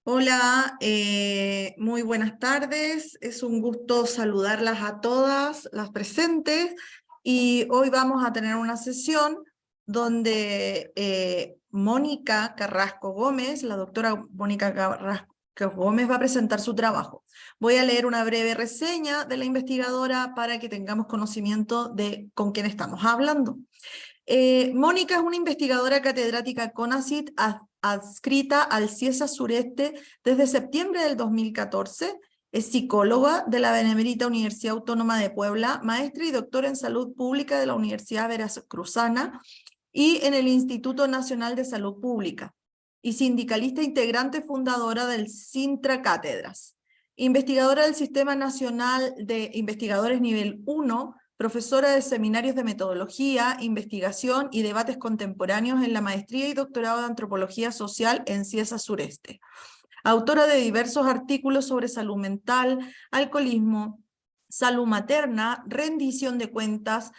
Hola, muy buenas tardes. Es un gusto saludarlas a todas las presentes y hoy vamos a tener una sesión donde Mónica Carrasco Gómez, la doctora Mónica Carrasco Gómez va a presentar su trabajo. Voy a leer una breve reseña de la investigadora para que tengamos conocimiento de con quién estamos hablando. Mónica es una investigadora catedrática CONACYT adscrita al CIESA Sureste desde septiembre del 2014. Es psicóloga de la Benemérita Universidad Autónoma de Puebla, maestra y doctora en Salud Pública de la Universidad Veracruzana y en el Instituto Nacional de Salud Pública, y sindicalista integrante fundadora del Sintra Cátedras. Investigadora del Sistema Nacional de Investigadores Nivel 1, profesora de seminarios de metodología, investigación y debates contemporáneos en la maestría y doctorado de antropología social en CIESA Sureste. Autora de diversos artículos sobre salud mental, alcoholismo, salud materna, rendición de cuentas,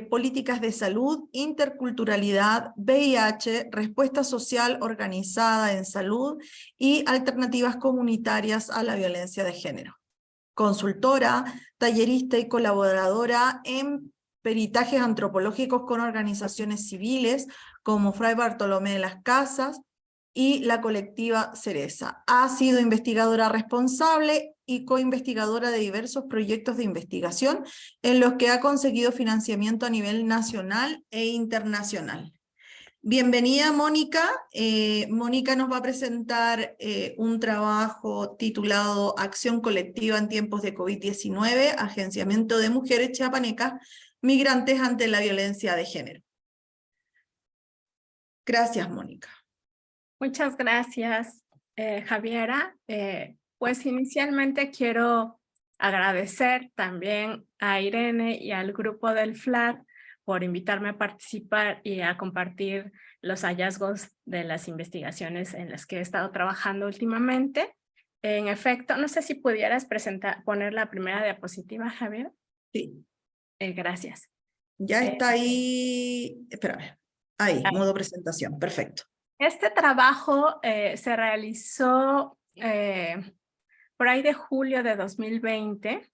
políticas de salud, interculturalidad, VIH, respuesta social organizada en salud y alternativas comunitarias a la violencia de género. Consultora, tallerista y colaboradora en peritajes antropológicos con organizaciones civiles como Fray Bartolomé de las Casas y la colectiva Cereza. Ha sido investigadora responsable y coinvestigadora de diversos proyectos de investigación en los que ha conseguido financiamiento a nivel nacional e internacional. Bienvenida, Mónica. Mónica nos va a presentar un trabajo titulado Acción colectiva en tiempos de COVID-19, agenciamiento de mujeres chiapanecas migrantes ante la violencia de género. Gracias, Mónica. Muchas gracias, Javiera. Pues inicialmente quiero agradecer también a Irene y al grupo del FLAD por invitarme a participar y a compartir los hallazgos de las investigaciones en las que he estado trabajando últimamente. En efecto, no sé si pudieras poner la primera diapositiva, Javier. Sí. Gracias. Ya está ahí. Espérame. Ahí, modo presentación. Perfecto. Este trabajo se realizó por ahí de julio de 2020.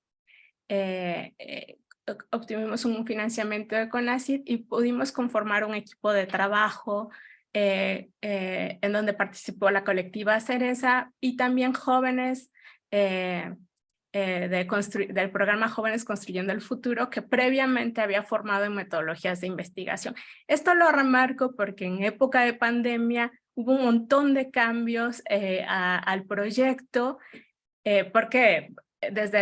Obtuvimos un financiamiento de CONACYT y pudimos conformar un equipo de trabajo en donde participó la colectiva Cereza y también jóvenes del programa Jóvenes Construyendo el Futuro, que previamente había formado en metodologías de investigación. Esto lo remarco porque en época de pandemia hubo un montón de cambios al proyecto, porque desde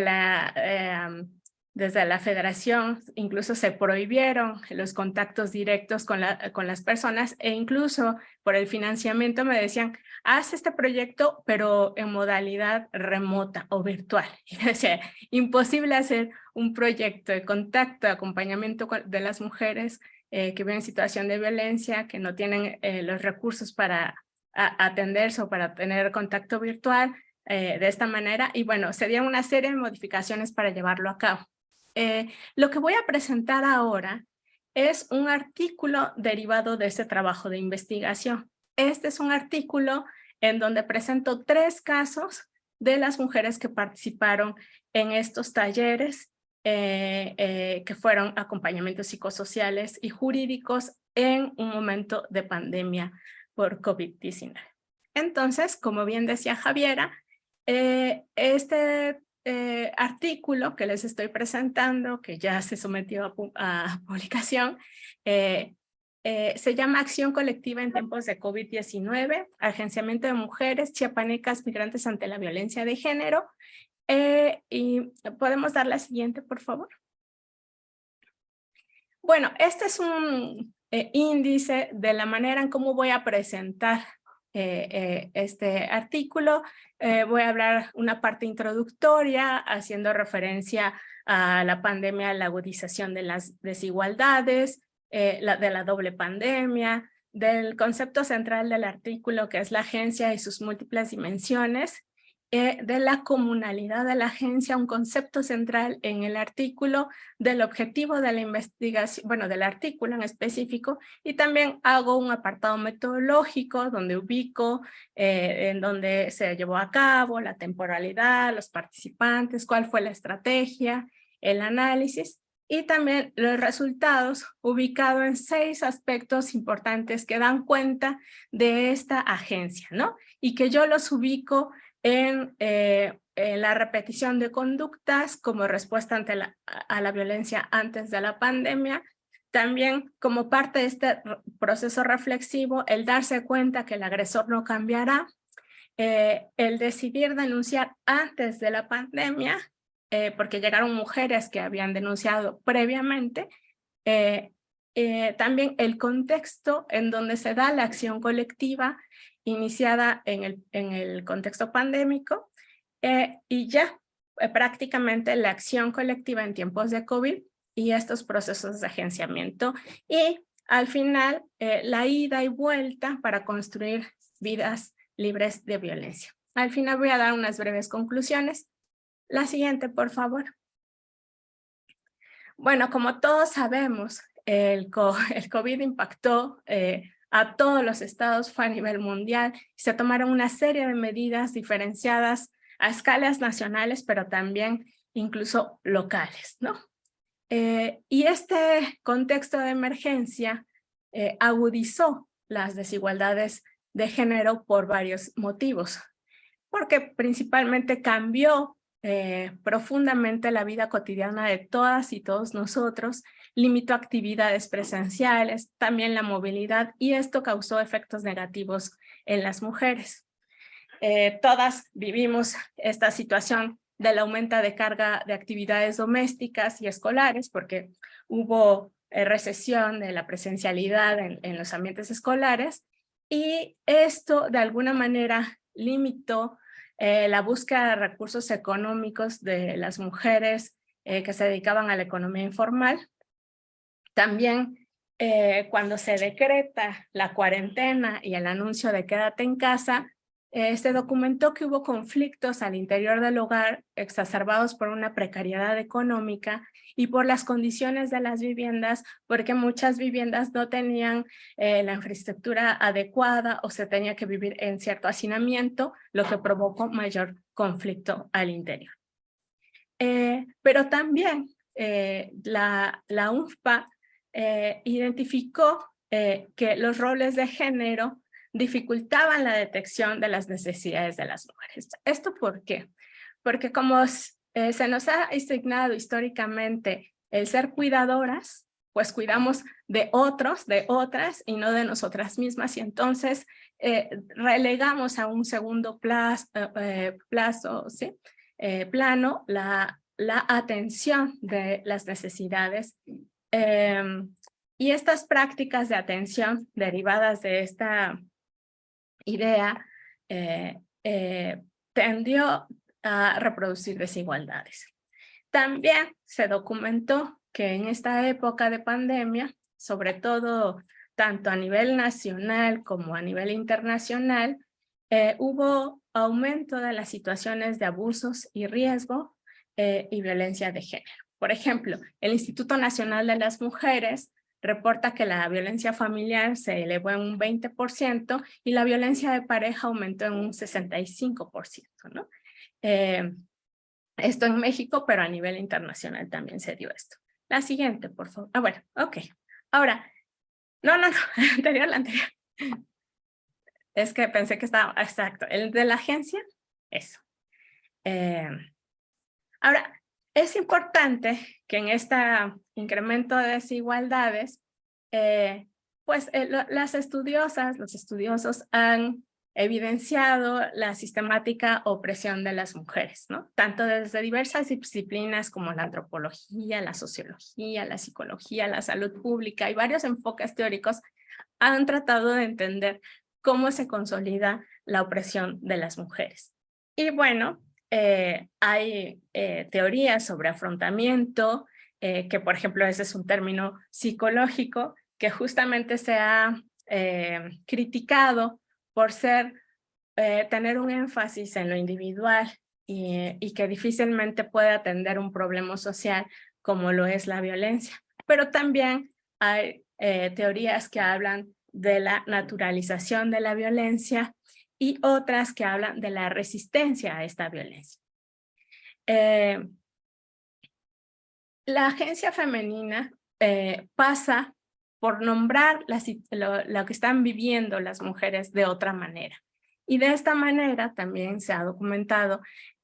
la federación incluso se prohibieron los contactos directos con las personas, e incluso por el financiamiento me decían, haz este proyecto pero en modalidad remota o virtual. Y decía, imposible hacer un proyecto de contacto, de acompañamiento de las mujeres que viven en situación de violencia, que no tienen los recursos para atenderse o para tener contacto virtual de esta manera. Y bueno, se dieron una serie de modificaciones para llevarlo a cabo. Lo que voy a presentar ahora es un artículo derivado de ese trabajo de investigación. Este es un artículo en donde presento 3 casos de las mujeres que participaron en estos talleres que fueron acompañamientos psicosociales y jurídicos en un momento de pandemia por COVID-19. Entonces, como bien decía Javiera, este artículo que les estoy presentando, que ya se sometió a publicación, se llama Acción colectiva en tiempos de COVID-19, agenciamiento de mujeres chiapanecas migrantes ante la violencia de género. Y podemos dar la siguiente, por favor. Bueno, este es un índice de la manera en cómo voy a presentar este artículo. Voy a hablar una parte introductoria haciendo referencia a la pandemia, la agudización de las desigualdades, de la doble pandemia, del concepto central del artículo que es la agencia y sus múltiples dimensiones, de la comunalidad de la agencia, un concepto central en el artículo del objetivo de la investigación, bueno, del artículo en específico, y también hago un apartado metodológico donde ubico en donde se llevó a cabo, la temporalidad, los participantes, cuál fue la estrategia, el análisis, y también los resultados ubicados en 6 aspectos importantes que dan cuenta de esta agencia, ¿no? Y que yo los ubico en la repetición de conductas como respuesta ante a la violencia antes de la pandemia. También como parte de este proceso reflexivo, el darse cuenta que el agresor no cambiará, el decidir denunciar antes de la pandemia, porque llegaron mujeres que habían denunciado previamente, también el contexto en donde se da la acción colectiva iniciada en el contexto pandémico, y ya prácticamente la acción colectiva en tiempos de COVID y estos procesos de agenciamiento, y al final la ida y vuelta para construir vidas libres de violencia. Al final voy a dar unas breves conclusiones. La siguiente, por favor. Bueno, como todos sabemos, el COVID impactó a todos los estados, fue a nivel mundial, se tomaron una serie de medidas diferenciadas a escalas nacionales, pero también incluso locales, ¿no? Y este contexto de emergencia agudizó las desigualdades de género por varios motivos, porque principalmente cambió profundamente la vida cotidiana de todas y todos nosotros, limitó actividades presenciales, también la movilidad, y esto causó efectos negativos en las mujeres. Todas vivimos esta situación del aumento de carga de actividades domésticas y escolares, porque hubo recesión de la presencialidad en los ambientes escolares, y esto de alguna manera limitó la búsqueda de recursos económicos de las mujeres que se dedicaban a la economía informal. También cuando se decreta la cuarentena y el anuncio de quédate en casa, se documentó que hubo conflictos al interior del hogar exacerbados por una precariedad económica y por las condiciones de las viviendas, porque muchas viviendas no tenían la infraestructura adecuada o se tenía que vivir en cierto hacinamiento, lo que provocó mayor conflicto al interior. Pero también la UNFPA identificó que los roles de género dificultaban la detección de las necesidades de las mujeres. ¿Esto por qué? Porque como se nos ha asignado históricamente el ser cuidadoras, pues cuidamos de otros, de otras y no de nosotras mismas, y entonces relegamos a un segundo plano la atención de las necesidades. Y estas prácticas de atención derivadas de esta idea tendió a reproducir desigualdades. También se documentó que en esta época de pandemia, sobre todo tanto a nivel nacional como a nivel internacional, hubo aumento de las situaciones de abusos y riesgo y violencia de género. Por ejemplo, el Instituto Nacional de las Mujeres reporta que la violencia familiar se elevó en un 20% y la violencia de pareja aumentó en un 65%, ¿no? Esto en México, pero a nivel internacional también se dio esto. La siguiente, por favor. Bueno, ok. Ahora, no, anterior, la anterior. Es que pensé que estaba, exacto, el de la agencia, eso. Ahora, es importante que en este incremento de desigualdades, las estudiosas, los estudiosos han evidenciado la sistemática opresión de las mujeres, ¿no? Tanto desde diversas disciplinas como la antropología, la sociología, la psicología, la salud pública y varios enfoques teóricos han tratado de entender cómo se consolida la opresión de las mujeres. Y bueno, hay teorías sobre afrontamiento, que por ejemplo ese es un término psicológico que justamente se ha criticado por ser tener un énfasis en lo individual y que difícilmente puede atender un problema social como lo es la violencia. Pero también hay teorías que hablan de la naturalización de la violencia y otras que hablan de la resistencia a esta violencia. La agencia femenina pasa por nombrar lo que están viviendo las mujeres de otra manera. Y de esta manera también se ha documentado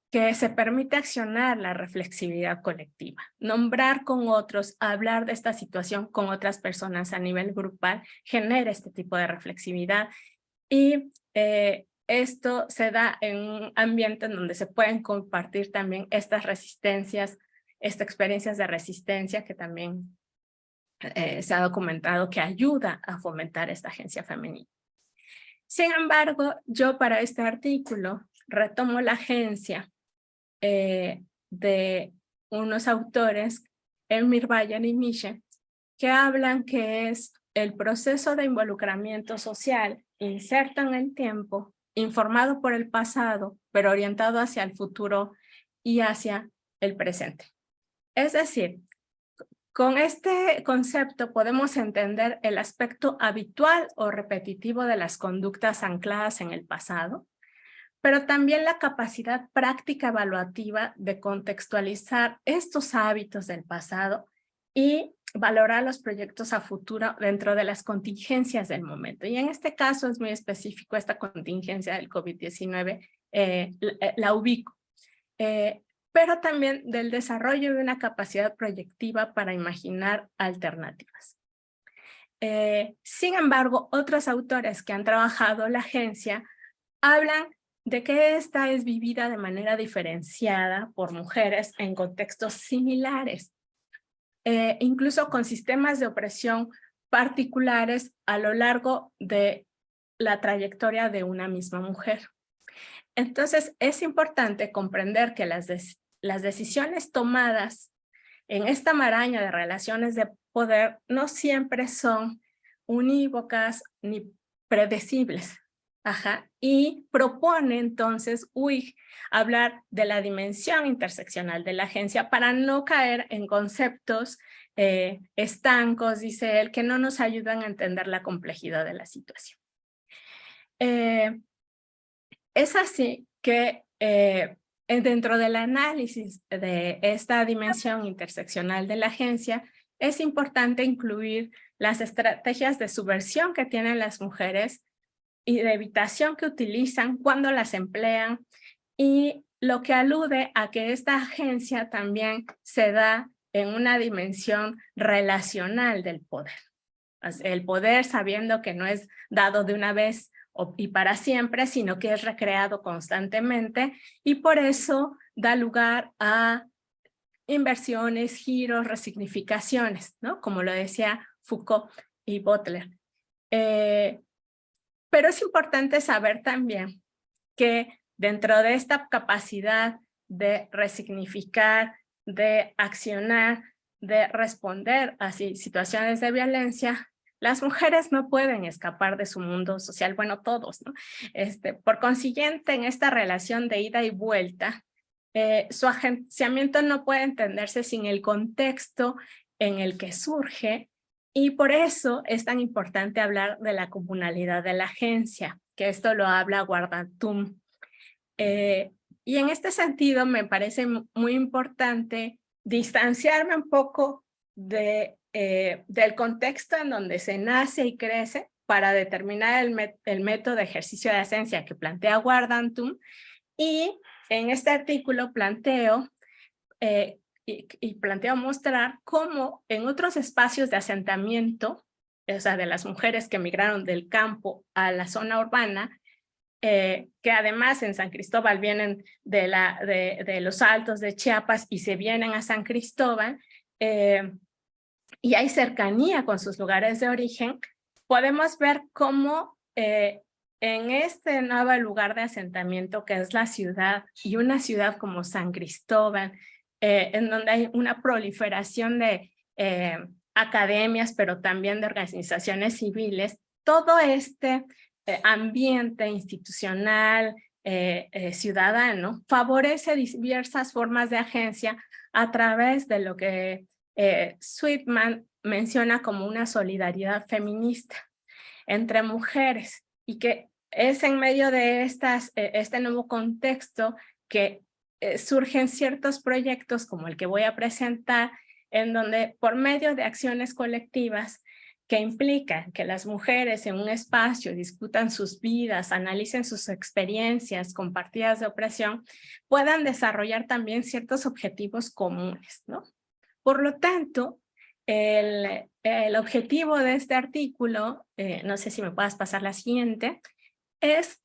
que se permite accionar la reflexividad colectiva, nombrar con otros, hablar de esta situación con otras personas a nivel grupal, genera este tipo de reflexividad y esto se da en un ambiente en donde se pueden compartir también estas resistencias, estas experiencias de resistencia que también se ha documentado que ayuda a fomentar esta agencia femenina. Sin embargo, yo para este artículo retomo la agencia de unos autores, Elmir Bayer y Miche, que hablan que es el proceso de involucramiento social inserto en el tiempo, informado por el pasado, pero orientado hacia el futuro y hacia el presente. Es decir, con este concepto podemos entender el aspecto habitual o repetitivo de las conductas ancladas en el pasado, pero también la capacidad práctica evaluativa de contextualizar estos hábitos del pasado y valorar los proyectos a futuro dentro de las contingencias del momento. Y en este caso es muy específico esta contingencia del COVID-19, la ubico. Pero también del desarrollo de una capacidad proyectiva para imaginar alternativas. Sin embargo, otros autores que han trabajado la agencia hablan de que esta es vivida de manera diferenciada por mujeres en contextos similares, incluso con sistemas de opresión particulares a lo largo de la trayectoria de una misma mujer. Entonces, es importante comprender que las decisiones tomadas en esta maraña de relaciones de poder no siempre son unívocas ni predecibles. Y propone entonces hablar de la dimensión interseccional de la agencia para no caer en conceptos estancos, dice él, que no nos ayudan a entender la complejidad de la situación. Es así que dentro del análisis de esta dimensión interseccional de la agencia, es importante incluir las estrategias de subversión que tienen las mujeres y de evitación que utilizan, cuando las emplean, y lo que alude a que esta agencia también se da en una dimensión relacional del poder. El poder sabiendo que no es dado de una vez y para siempre, sino que es recreado constantemente y por eso da lugar a inversiones, giros, resignificaciones, ¿no? Como lo decía Foucault y Butler. Pero es importante saber también que dentro de esta capacidad de resignificar, de accionar, de responder a situaciones de violencia, las mujeres no pueden escapar de su mundo social, bueno, todos, ¿no? Por consiguiente, en esta relación de ida y vuelta, su agenciamiento no puede entenderse sin el contexto en el que surge. Y por eso es tan importante hablar de la comunalidad de la agencia, que esto lo habla Wardan-Tum. Y en este sentido me parece muy importante distanciarme un poco del contexto en donde se nace y crece para determinar el método de ejercicio de agencia que plantea Wardan-Tum. Y en este artículo planteo planteo mostrar cómo en otros espacios de asentamiento, o sea, de las mujeres que migraron del campo a la zona urbana, que además en San Cristóbal vienen de los Altos de Chiapas y se vienen a San Cristóbal, y hay cercanía con sus lugares de origen, podemos ver cómo en este nuevo lugar de asentamiento que es la ciudad, y una ciudad como San Cristóbal, en donde hay una proliferación de academias, pero también de organizaciones civiles, todo este ambiente institucional, ciudadano, favorece diversas formas de agencia a través de lo que Sweetman menciona como una solidaridad feminista entre mujeres, y que es en medio de este nuevo contexto que surgen ciertos proyectos como el que voy a presentar, en donde por medio de acciones colectivas que implican que las mujeres en un espacio discutan sus vidas, analicen sus experiencias compartidas de opresión, puedan desarrollar también ciertos objetivos comunes, ¿no? Por lo tanto, el objetivo de este artículo, no sé si me puedas pasar la siguiente, es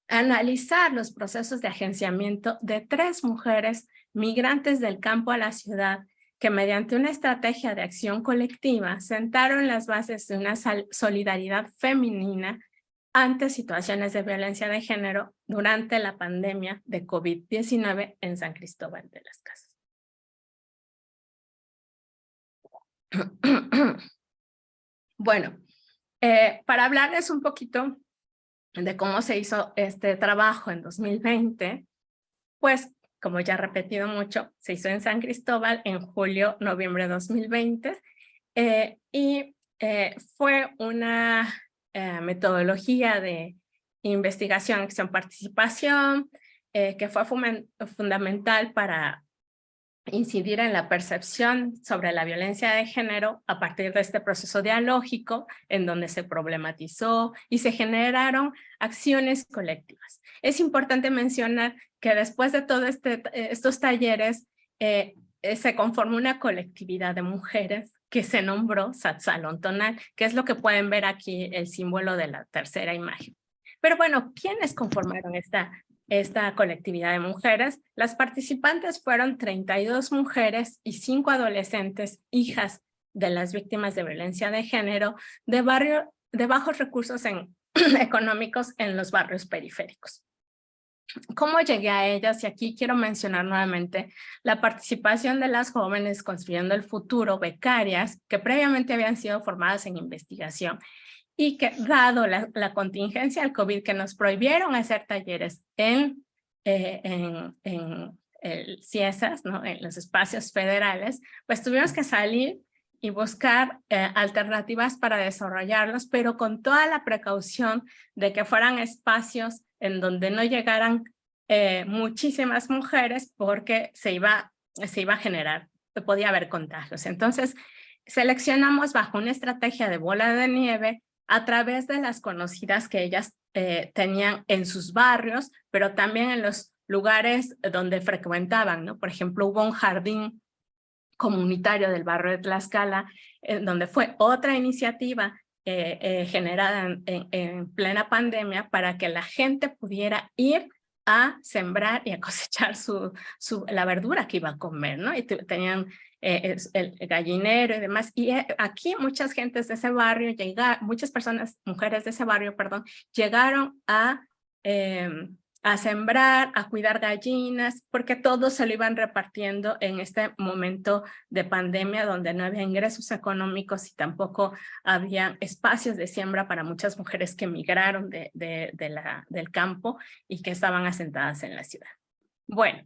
analizar los procesos de agenciamiento de 3 mujeres migrantes del campo a la ciudad que mediante una estrategia de acción colectiva sentaron las bases de una solidaridad femenina ante situaciones de violencia de género durante la pandemia de COVID-19 en San Cristóbal de las Casas. Bueno, para hablarles un poquito de cómo se hizo este trabajo en 2020, pues, como ya he repetido mucho, se hizo en San Cristóbal en julio, noviembre de 2020, y fue una metodología de investigación, acción, participación, que fue fundamental para incidir en la percepción sobre la violencia de género a partir de este proceso dialógico en donde se problematizó y se generaron acciones colectivas. Es importante mencionar que después de todos estos talleres se conformó una colectividad de mujeres que se nombró Salón Tonal, que es lo que pueden ver aquí, el símbolo de la tercera imagen. Pero bueno, ¿quiénes conformaron esta colectividad de mujeres? Las participantes fueron 32 mujeres y 5 adolescentes, hijas de las víctimas de violencia de género, de bajos recursos económicos en los barrios periféricos. ¿Cómo llegué a ellas? Y aquí quiero mencionar nuevamente la participación de las jóvenes Construyendo el Futuro, becarias, que previamente habían sido formadas en investigación y que, dado la contingencia del COVID, que nos prohibieron hacer talleres en el CIESAS, ¿no? En los espacios federales, pues tuvimos que salir y buscar alternativas para desarrollarlos, pero con toda la precaución de que fueran espacios en donde no llegaran muchísimas mujeres, porque se iba a generar, podía haber contagios. Entonces, seleccionamos bajo una estrategia de bola de nieve a través de las conocidas que ellas tenían en sus barrios, pero también en los lugares donde frecuentaban, ¿no? Por ejemplo, hubo un jardín comunitario del barrio de Tlaxcala, donde fue otra iniciativa generada en plena pandemia para que la gente pudiera ir a sembrar y a cosechar la verdura que iba a comer, ¿no? Y tenían el gallinero y demás. Y aquí muchas gentes de ese barrio, muchas personas, mujeres de ese barrio, perdón, llegaron a sembrar, a cuidar gallinas, porque todos se lo iban repartiendo en este momento de pandemia donde no había ingresos económicos y tampoco había espacios de siembra para muchas mujeres que migraron del campo y que estaban asentadas en la ciudad. Bueno,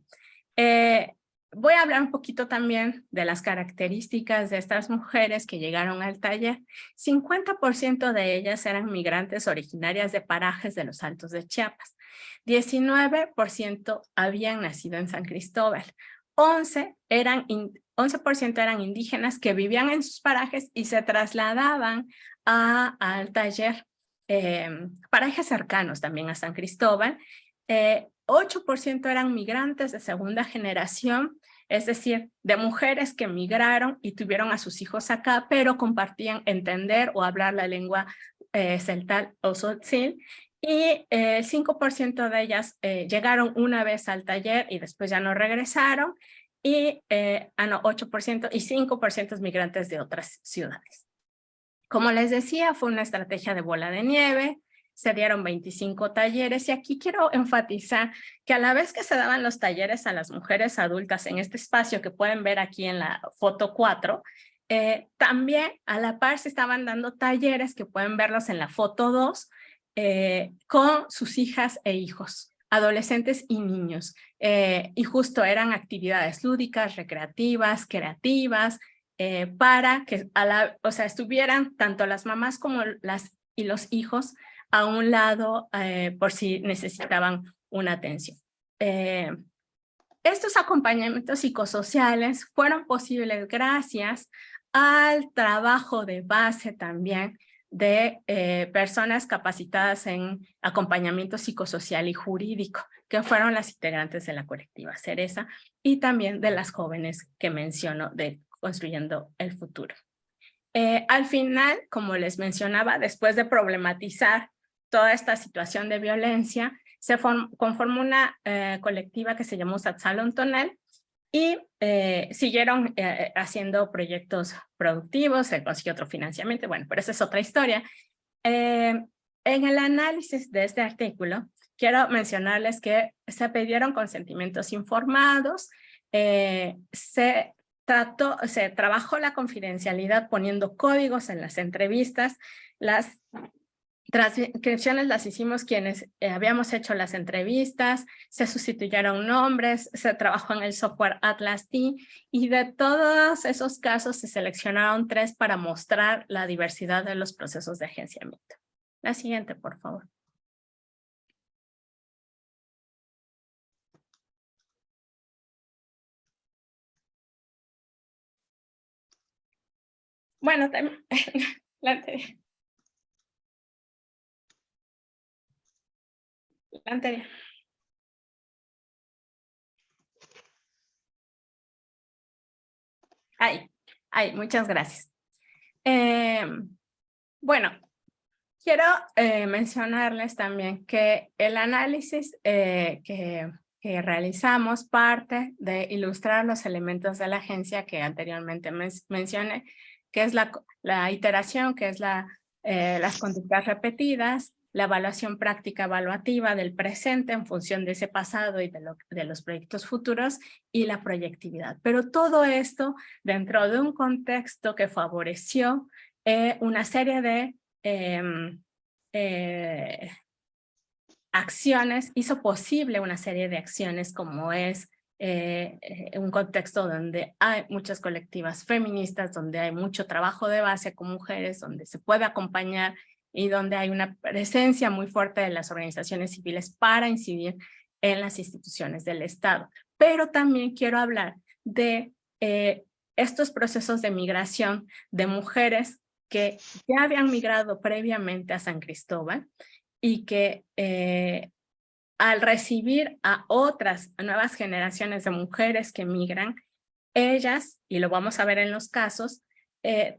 voy a hablar un poquito también de las características de estas mujeres que llegaron al taller. 50% de ellas eran migrantes originarias de parajes de los Altos de Chiapas. 19% habían nacido en San Cristóbal. 11% eran indígenas que vivían en sus parajes y se trasladaban al taller, parajes cercanos también a San Cristóbal. 8% eran migrantes de segunda generación, es decir, de mujeres que migraron y tuvieron a sus hijos acá, pero compartían entender o hablar la lengua celtal o tzotzil. Y 5% de ellas llegaron una vez al taller y después ya no regresaron. Y 8% y 5% migrantes de otras ciudades. Como les decía, fue una estrategia de bola de nieve. Se dieron 25 talleres y aquí quiero enfatizar que a la vez que se daban los talleres a las mujeres adultas en este espacio que pueden ver aquí en la foto 4, también a la par se estaban dando talleres que pueden verlos en la foto 2 con sus hijas e hijos, adolescentes y niños. Y justo eran actividades lúdicas, recreativas, creativas, para que estuvieran tanto las mamás como los hijos a un lado por si necesitaban una atención. Estos acompañamientos psicosociales fueron posibles gracias al trabajo de base también de personas capacitadas en acompañamiento psicosocial y jurídico, que fueron las integrantes de la colectiva Cereza y también de las jóvenes que menciono de Construyendo el Futuro. Al final, como les mencionaba, después de problematizar toda esta situación de violencia, se conformó una colectiva que se llamó Salón Tonal y siguieron haciendo proyectos productivos, se consiguió otro financiamiento, bueno, pero esa es otra historia. En el análisis de este artículo, quiero mencionarles que se pidieron consentimientos informados, se trabajó la confidencialidad poniendo códigos en las entrevistas, las transcripciones las hicimos quienes habíamos hecho las entrevistas, se sustituyeron nombres, se trabajó en el software Atlas T y de todos esos casos se seleccionaron 3 para mostrar la diversidad de los procesos de agenciamiento. La siguiente, por favor. Bueno, también la anterior. La anterior. Muchas gracias. Bueno, quiero mencionarles también que el análisis que realizamos parte de ilustrar los elementos de la agencia que anteriormente mencioné, que es la iteración, que es las conductas repetidas, la evaluación práctica evaluativa del presente en función de ese pasado y de los proyectos futuros y la proyectividad. Pero todo esto dentro de un contexto que favoreció una serie de acciones, hizo posible una serie de acciones como es un contexto donde hay muchas colectivas feministas, donde hay mucho trabajo de base con mujeres, donde se puede acompañar y donde hay una presencia muy fuerte de las organizaciones civiles para incidir en las instituciones del Estado. Pero también quiero hablar de estos procesos de migración de mujeres que ya habían migrado previamente a San Cristóbal y que al recibir a otras nuevas generaciones de mujeres que migran, ellas, y lo vamos a ver en los casos,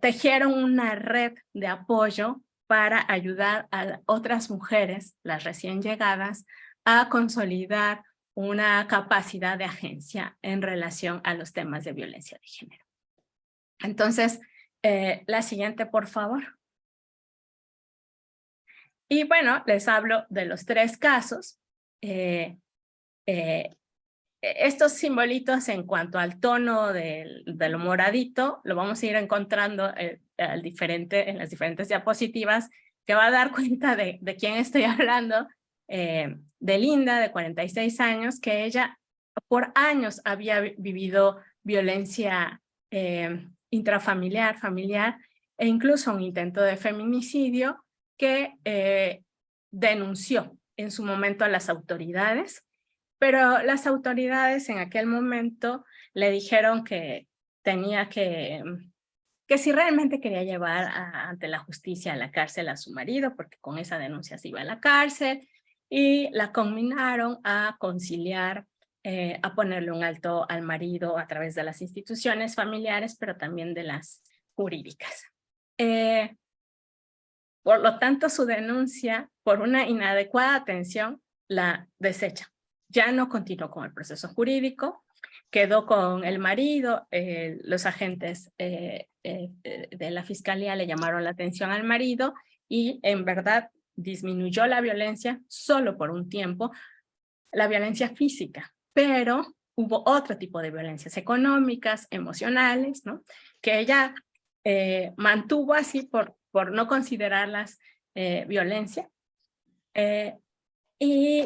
tejieron una red de apoyo para ayudar a otras mujeres, las recién llegadas, a consolidar una capacidad de agencia en relación a los temas de violencia de género. Entonces, la siguiente, por favor. Y bueno, les hablo de los 3 casos. Estos simbolitos en cuanto al tono de lo moradito, lo vamos a ir encontrando en las diferentes diapositivas, que va a dar cuenta de quién estoy hablando, de Linda, de 46 años, que ella por años había vivido violencia intrafamiliar, familiar, e incluso un intento de feminicidio que denunció en su momento a las autoridades, pero las autoridades en aquel momento le dijeron que tenía que si realmente quería llevar ante la justicia a la cárcel a su marido, porque con esa denuncia se iba a la cárcel, y la conminaron a conciliar, a ponerle un alto al marido a través de las instituciones familiares, pero también de las jurídicas. Por lo tanto, su denuncia por una inadecuada atención la desecha. Ya no continuó con el proceso jurídico, quedó con el marido, los agentes de la fiscalía le llamaron la atención al marido y en verdad disminuyó la violencia solo por un tiempo, la violencia física, pero hubo otro tipo de violencias económicas, emocionales, ¿no? Que ella mantuvo así por no considerarlas violencia. Y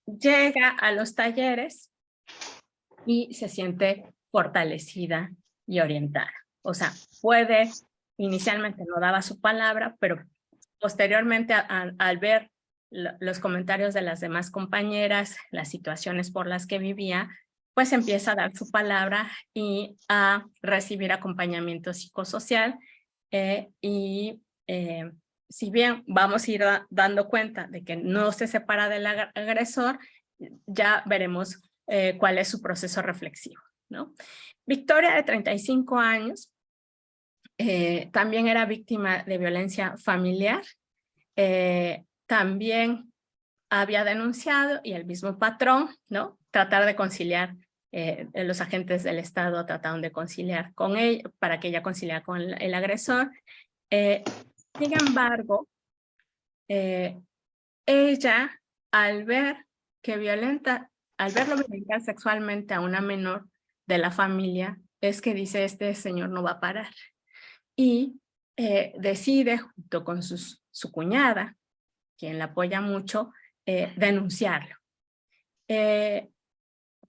llega a los talleres y se siente fortalecida y orientada. O sea, inicialmente no daba su palabra, pero posteriormente al ver los comentarios de las demás compañeras, las situaciones por las que vivía, pues empieza a dar su palabra y a recibir acompañamiento psicosocial. Si bien vamos a ir dando cuenta de que no se separa del agresor, ya veremos cuál es su proceso reflexivo, ¿no? Victoria, de 35 años, también era víctima de violencia familiar. También había denunciado, y el mismo patrón, ¿no? Tratar de conciliar, los agentes del Estado trataron de conciliar con ella, para que ella conciliara con el agresor. Sin embargo, ella, al verlo violentar sexualmente a una menor de la familia, es que dice, este señor no va a parar. Y decide, junto con su cuñada, quien la apoya mucho, denunciarlo.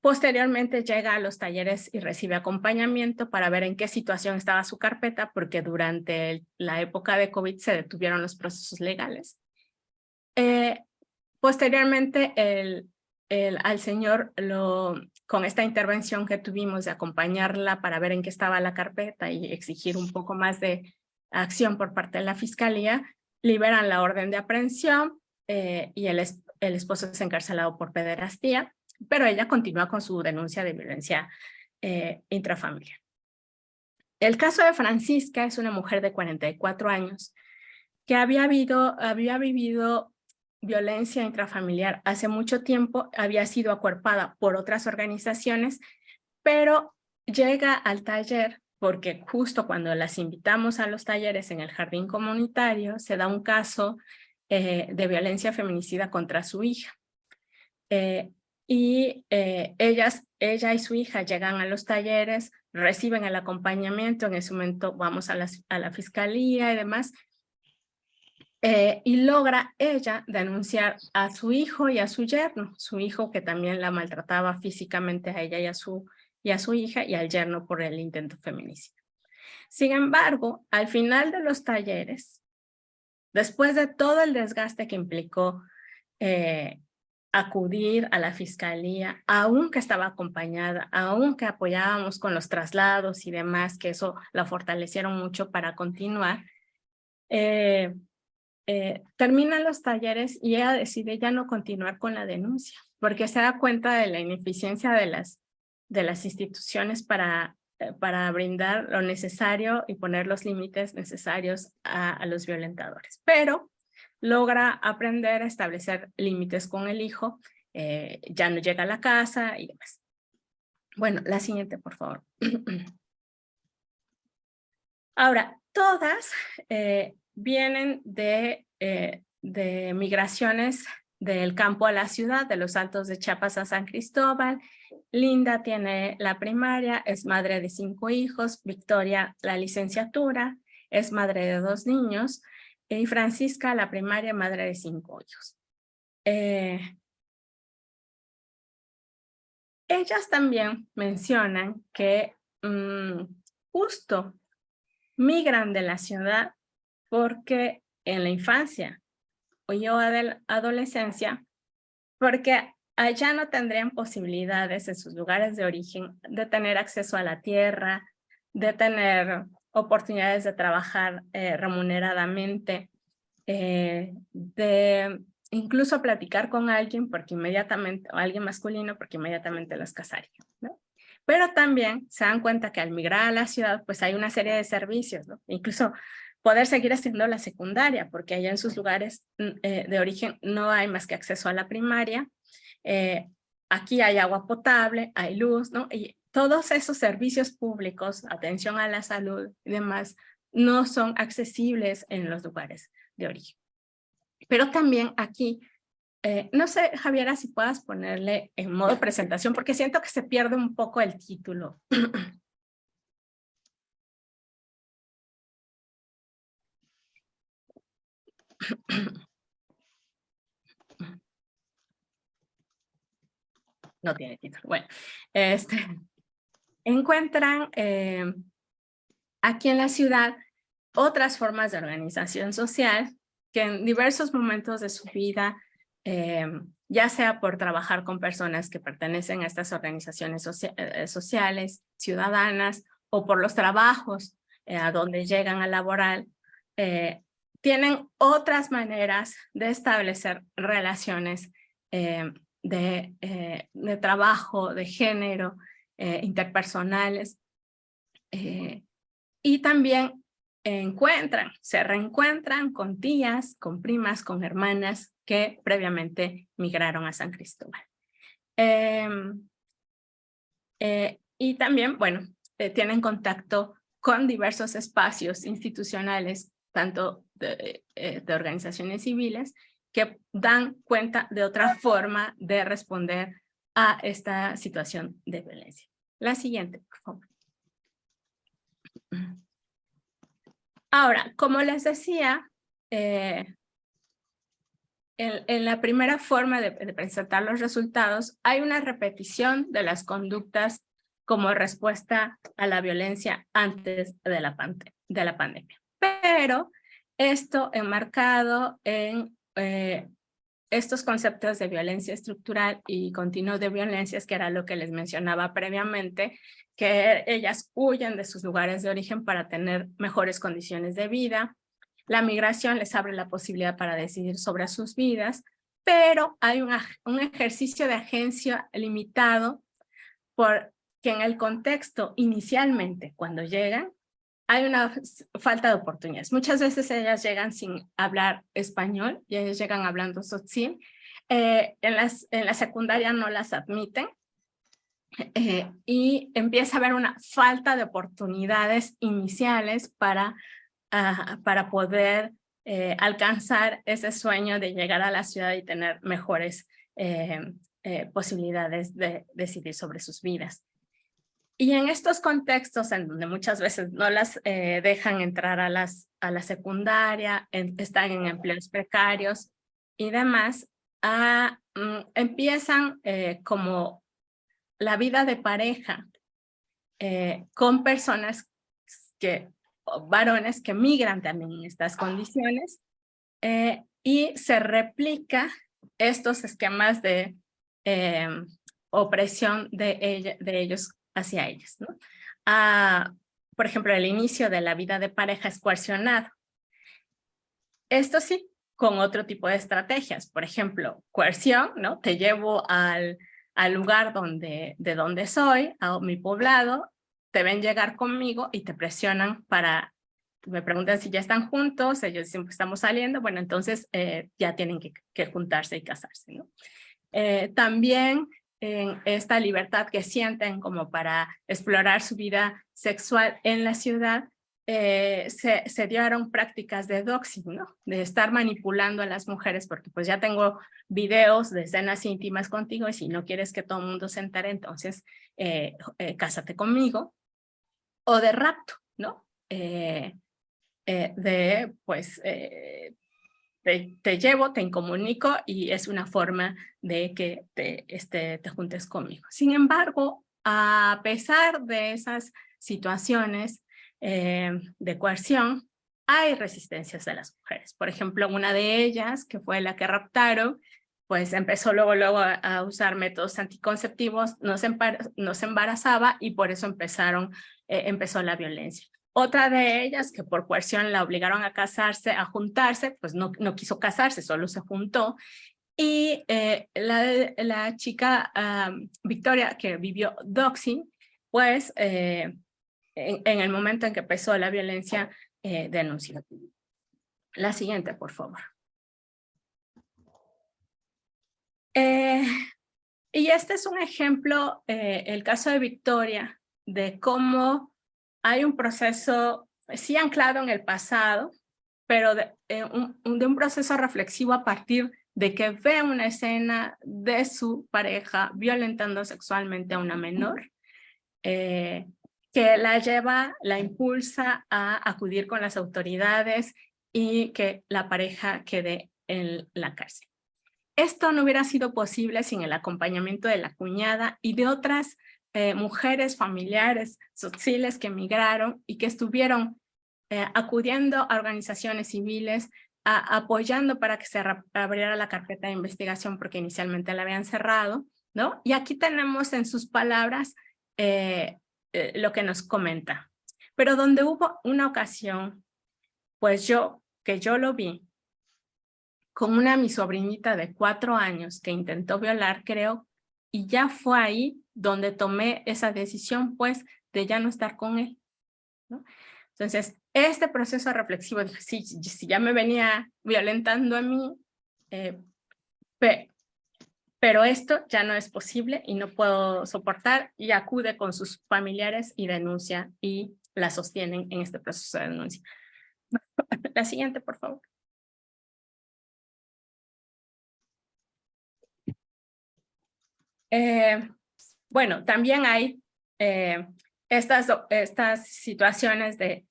Posteriormente llega a los talleres y recibe acompañamiento para ver en qué situación estaba su carpeta, porque durante la época de COVID se detuvieron los procesos legales. Posteriormente, al señor, con esta intervención que tuvimos de acompañarla para ver en qué estaba la carpeta y exigir un poco más de acción por parte de la fiscalía, liberan la orden de aprehensión, y el esposo es encarcelado por pederastía, pero ella continúa con su denuncia de violencia intrafamiliar. El caso de Francisca es una mujer de 44 años que había vivido violencia intrafamiliar hace mucho tiempo, había sido acuerpada por otras organizaciones, pero llega al taller porque justo cuando las invitamos a los talleres en el jardín comunitario se da un caso de violencia feminicida contra su hija. Ella y su hija llegan a los talleres, reciben el acompañamiento, en ese momento vamos a la fiscalía y demás, y logra ella denunciar a su hijo y a su yerno, su hijo que también la maltrataba físicamente a ella y a su hija, y al yerno por el intento feminicidio. Sin embargo, al final de los talleres, después de todo el desgaste que implicó acudir a la fiscalía, aunque estaba acompañada, aunque apoyábamos con los traslados y demás, que eso la fortalecieron mucho para continuar, terminan los talleres y ella decide ya no continuar con la denuncia, porque se da cuenta de la ineficiencia de las instituciones para brindar lo necesario y poner los límites necesarios a los violentadores. Pero logra aprender a establecer límites con el hijo, ya no llega a la casa y demás. Bueno, la siguiente, por favor. Ahora, todas vienen de migraciones del campo a la ciudad, de los Altos de Chiapas a San Cristóbal. Linda tiene la primaria, es madre de 5 hijos. Victoria, la licenciatura, es madre de 2 niños. Y Francisca, la primaria, madre de 5 hijos. Ellas también mencionan que justo migran de la ciudad porque en la infancia o adolescencia, porque allá no tendrían posibilidades en sus lugares de origen de tener acceso a la tierra, de tener oportunidades de trabajar remuneradamente, de incluso platicar con alguien porque inmediatamente, o alguien masculino porque inmediatamente los casarían, ¿no? Pero también se dan cuenta que al migrar a la ciudad, pues hay una serie de servicios, ¿no? Incluso poder seguir haciendo la secundaria, porque allá en sus lugares de origen no hay más que acceso a la primaria. Aquí hay agua potable, hay luz, ¿no? Y todos esos servicios públicos, atención a la salud y demás, no son accesibles en los lugares de origen. Pero también aquí, no sé, Javiera, si puedas ponerle en modo presentación, porque siento que se pierde un poco el título. no tiene título. Bueno, encuentran aquí en la ciudad otras formas de organización social que en diversos momentos de su vida, ya sea por trabajar con personas que pertenecen a estas organizaciones sociales, ciudadanas, o por los trabajos a donde llegan a laborar, tienen otras maneras de establecer relaciones de trabajo, de género, interpersonales, y también se reencuentran con tías, con primas, con hermanas que previamente migraron a San Cristóbal. Y también, bueno, tienen contacto con diversos espacios institucionales, tanto de organizaciones civiles, que dan cuenta de otra forma de responder a esta situación de violencia. La siguiente, por favor. Ahora, como les decía, en la primera forma de presentar los resultados, hay una repetición de las conductas como respuesta a la violencia antes de la pandemia. Pero esto enmarcado en estos conceptos de violencia estructural y continuo de violencias, que era lo que les mencionaba previamente, que ellas huyen de sus lugares de origen para tener mejores condiciones de vida. La migración les abre la posibilidad para decidir sobre sus vidas, pero hay un ejercicio de agencia limitado porque en el contexto inicialmente, cuando llegan, hay una falta de oportunidades. Muchas veces ellas llegan sin hablar español y ellas llegan hablando tzotzil. En la secundaria no las admiten y empieza a haber una falta de oportunidades iniciales para poder alcanzar ese sueño de llegar a la ciudad y tener mejores posibilidades de decidir sobre sus vidas. Y en estos contextos en donde muchas veces no las dejan entrar a la secundaria, están en empleos precarios y demás, empiezan como la vida de pareja con personas varones que migran también en estas condiciones y se replica estos esquemas de opresión de ellos hacia ellas, ¿no? Por ejemplo, el inicio de la vida de pareja es coercionado. Esto sí, con otro tipo de estrategias. Por ejemplo, coerción, ¿no? Te llevo al lugar de donde soy, a mi poblado, te ven llegar conmigo y te presionan me preguntan si ya están juntos, ellos dicen que estamos saliendo, bueno, entonces ya tienen que juntarse y casarse, ¿no? También en esta libertad que sienten como para explorar su vida sexual en la ciudad, se dieron prácticas de doxing, ¿no? De estar manipulando a las mujeres, porque pues ya tengo videos de escenas íntimas contigo y si no quieres que todo el mundo se entere, entonces cásate conmigo. O de rapto, ¿no? Te llevo, te incomunico y es una forma de que te juntes conmigo. Sin embargo, a pesar de esas situaciones de coerción, hay resistencias de las mujeres. Por ejemplo, una de ellas, que fue la que raptaron, pues empezó luego a usar métodos anticonceptivos, no se embarazaba y por eso empezó la violencia. Otra de ellas, que por coerción la obligaron a casarse, a juntarse, pues no quiso casarse, solo se juntó. Y la chica Victoria, que vivió doxing, pues en el momento en que empezó la violencia, denunció. La siguiente, por favor. Y este es un ejemplo, el caso de Victoria, de cómo hay un proceso, sí anclado en el pasado, pero de un proceso reflexivo a partir de que ve una escena de su pareja violentando sexualmente a una menor, que la impulsa a acudir con las autoridades y que la pareja quede en la cárcel. Esto no hubiera sido posible sin el acompañamiento de la cuñada y de otras mujeres familiares tzotziles que emigraron y que estuvieron acudiendo a organizaciones civiles, apoyando para que se abriera la carpeta de investigación porque inicialmente la habían cerrado, ¿no? Y aquí tenemos en sus palabras lo que nos comenta. Pero donde hubo una ocasión, pues que yo lo vi con mi sobrinita de 4 años que intentó violar, creo, y ya fue ahí donde tomé esa decisión, pues, de ya no estar con él, ¿no? Entonces, este proceso reflexivo, si ya me venía violentando a mí, pero esto ya no es posible y no puedo soportar, y acude con sus familiares y denuncia y la sostienen en este proceso de denuncia. La siguiente, por favor. Bueno, también hay estas situaciones de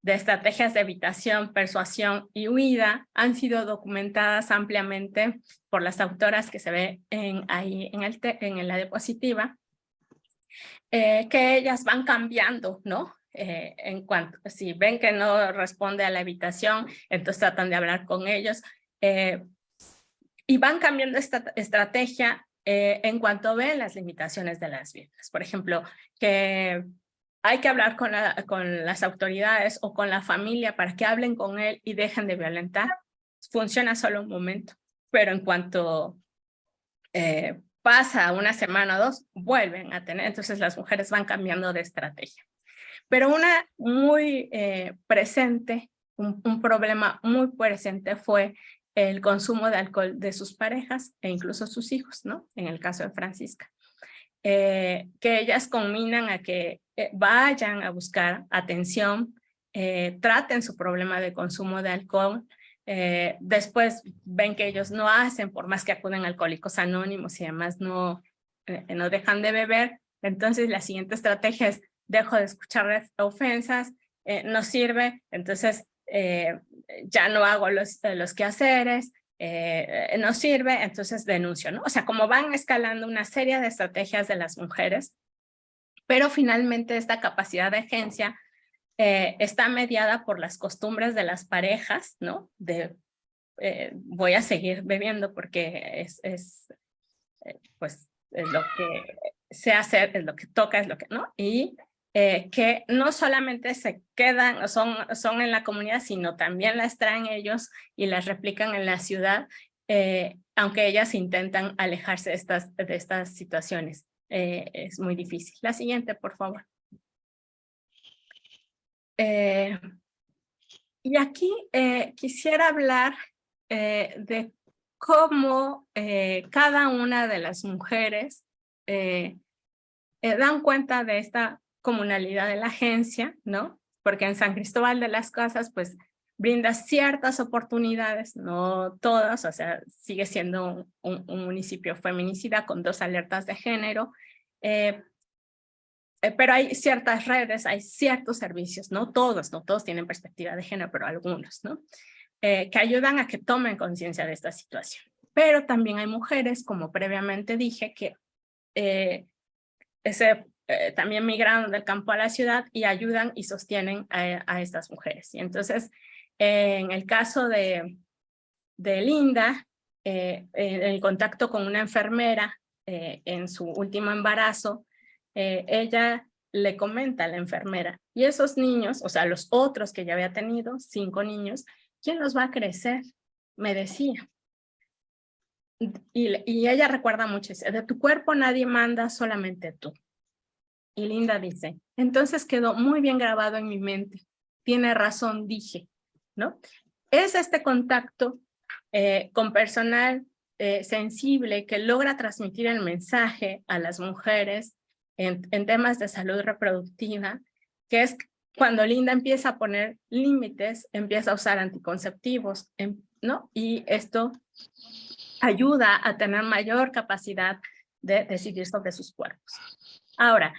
estrategias de evitación, persuasión y huida han sido documentadas ampliamente por las autoras que se ve ahí en la diapositiva, que ellas van cambiando, ¿no? En cuanto, si ven que no responde a la evitación, entonces tratan de hablar con ellos y van cambiando esta estrategia en cuanto ven las limitaciones de las víctimas. Por ejemplo, que hay que hablar con las autoridades o con la familia para que hablen con él y dejen de violentar. Funciona solo un momento, pero en cuanto pasa una semana o 2, vuelven a tener. Entonces las mujeres van cambiando de estrategia. Pero una muy presente, un problema muy presente fue el consumo de alcohol de sus parejas e incluso sus hijos, ¿no? En el caso de Francisca. Que ellas combinan a que vayan a buscar atención, traten su problema de consumo de alcohol, después ven que ellos no hacen, por más que acuden a Alcohólicos Anónimos y además no dejan de beber. Entonces la siguiente estrategia es: dejo de escuchar ofensas, no sirve, entonces ya no hago los quehaceres, no sirve, entonces denuncio, ¿no? O sea, como van escalando una serie de estrategias de las mujeres, pero finalmente esta capacidad de agencia está mediada por las costumbres de las parejas, ¿no? Voy a seguir bebiendo porque pues es lo que sé hacer, es lo que toca, es lo que, ¿no? Y que no solamente se quedan, son en la comunidad, sino también las traen ellos y las replican en la ciudad, aunque ellas intentan alejarse de estas situaciones. Es muy difícil. La siguiente, por favor. Y aquí quisiera hablar de cómo cada una de las mujeres dan cuenta de esta comunalidad de la agencia, ¿no? Porque en San Cristóbal de las Casas, pues, brinda ciertas oportunidades, no todas, o sea, sigue siendo un municipio feminicida con 2 alertas de género, pero hay ciertas redes, hay ciertos servicios, no todos tienen perspectiva de género, pero algunos, ¿no? Que ayudan a que tomen conciencia de esta situación. Pero también hay mujeres, como previamente dije, que también migraron del campo a la ciudad y ayudan y sostienen a estas mujeres. Y entonces, en el caso de Linda, en el contacto con una enfermera en su último embarazo, ella le comenta a la enfermera, y esos niños, o sea, los otros que ya había tenido, 5 niños, ¿quién los va a crecer? Me decía. Y ella recuerda mucho, de tu cuerpo nadie manda, solamente tú. Y Linda dice, entonces quedó muy bien grabado en mi mente. Tiene razón, dije, ¿no? Es este contacto con personal sensible que logra transmitir el mensaje a las mujeres en temas de salud reproductiva, que es cuando Linda empieza a poner límites, empieza a usar anticonceptivos, ¿no? Y esto ayuda a tener mayor capacidad de decidir sobre sus cuerpos. Ahora,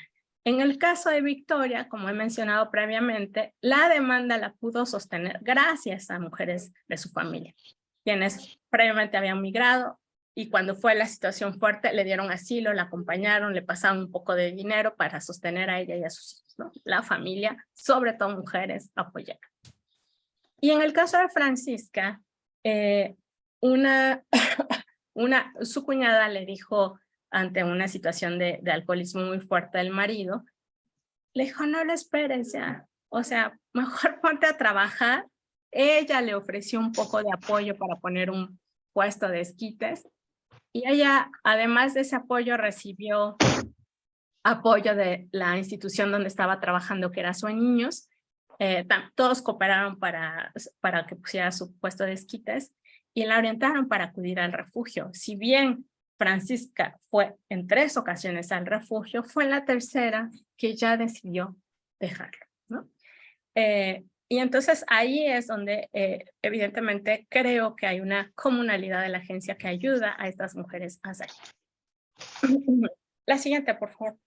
en el caso de Victoria, como he mencionado previamente, la demanda la pudo sostener gracias a mujeres de su familia, quienes previamente habían migrado y cuando fue la situación fuerte le dieron asilo, la acompañaron, le pasaron un poco de dinero para sostener a ella y a sus hijos, ¿no? La familia, sobre todo mujeres, apoyaron. Y en el caso de Francisca, su cuñada le dijo, ante una situación de alcoholismo muy fuerte del marido, le dijo, no lo esperes ya, o sea, mejor ponte a trabajar. Ella le ofreció un poco de apoyo para poner un puesto de esquites, y ella, además de ese apoyo, recibió apoyo de la institución donde estaba trabajando, que era Sueños. Todos cooperaron para que pusiera su puesto de esquites y la orientaron para acudir al refugio. Si bien Francisca fue en 3 ocasiones al refugio, fue en la tercera que ya decidió dejarlo, ¿no? Y entonces ahí es donde evidentemente creo que hay una comunalidad de la agencia que ayuda a estas mujeres a salir. La siguiente, por favor.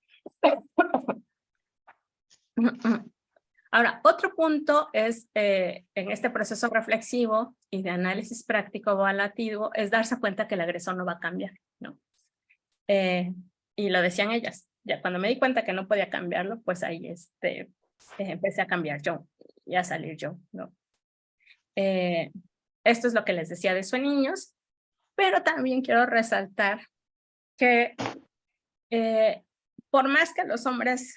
Ahora, otro punto es, en este proceso reflexivo y de análisis práctico evaluativo, es darse cuenta que el agresor no va a cambiar, ¿no? Y lo decían ellas, ya cuando me di cuenta que no podía cambiarlo, pues ahí empecé a cambiar yo y a salir yo, ¿no? Esto es lo que les decía de Sueños, pero también quiero resaltar que por más que los hombres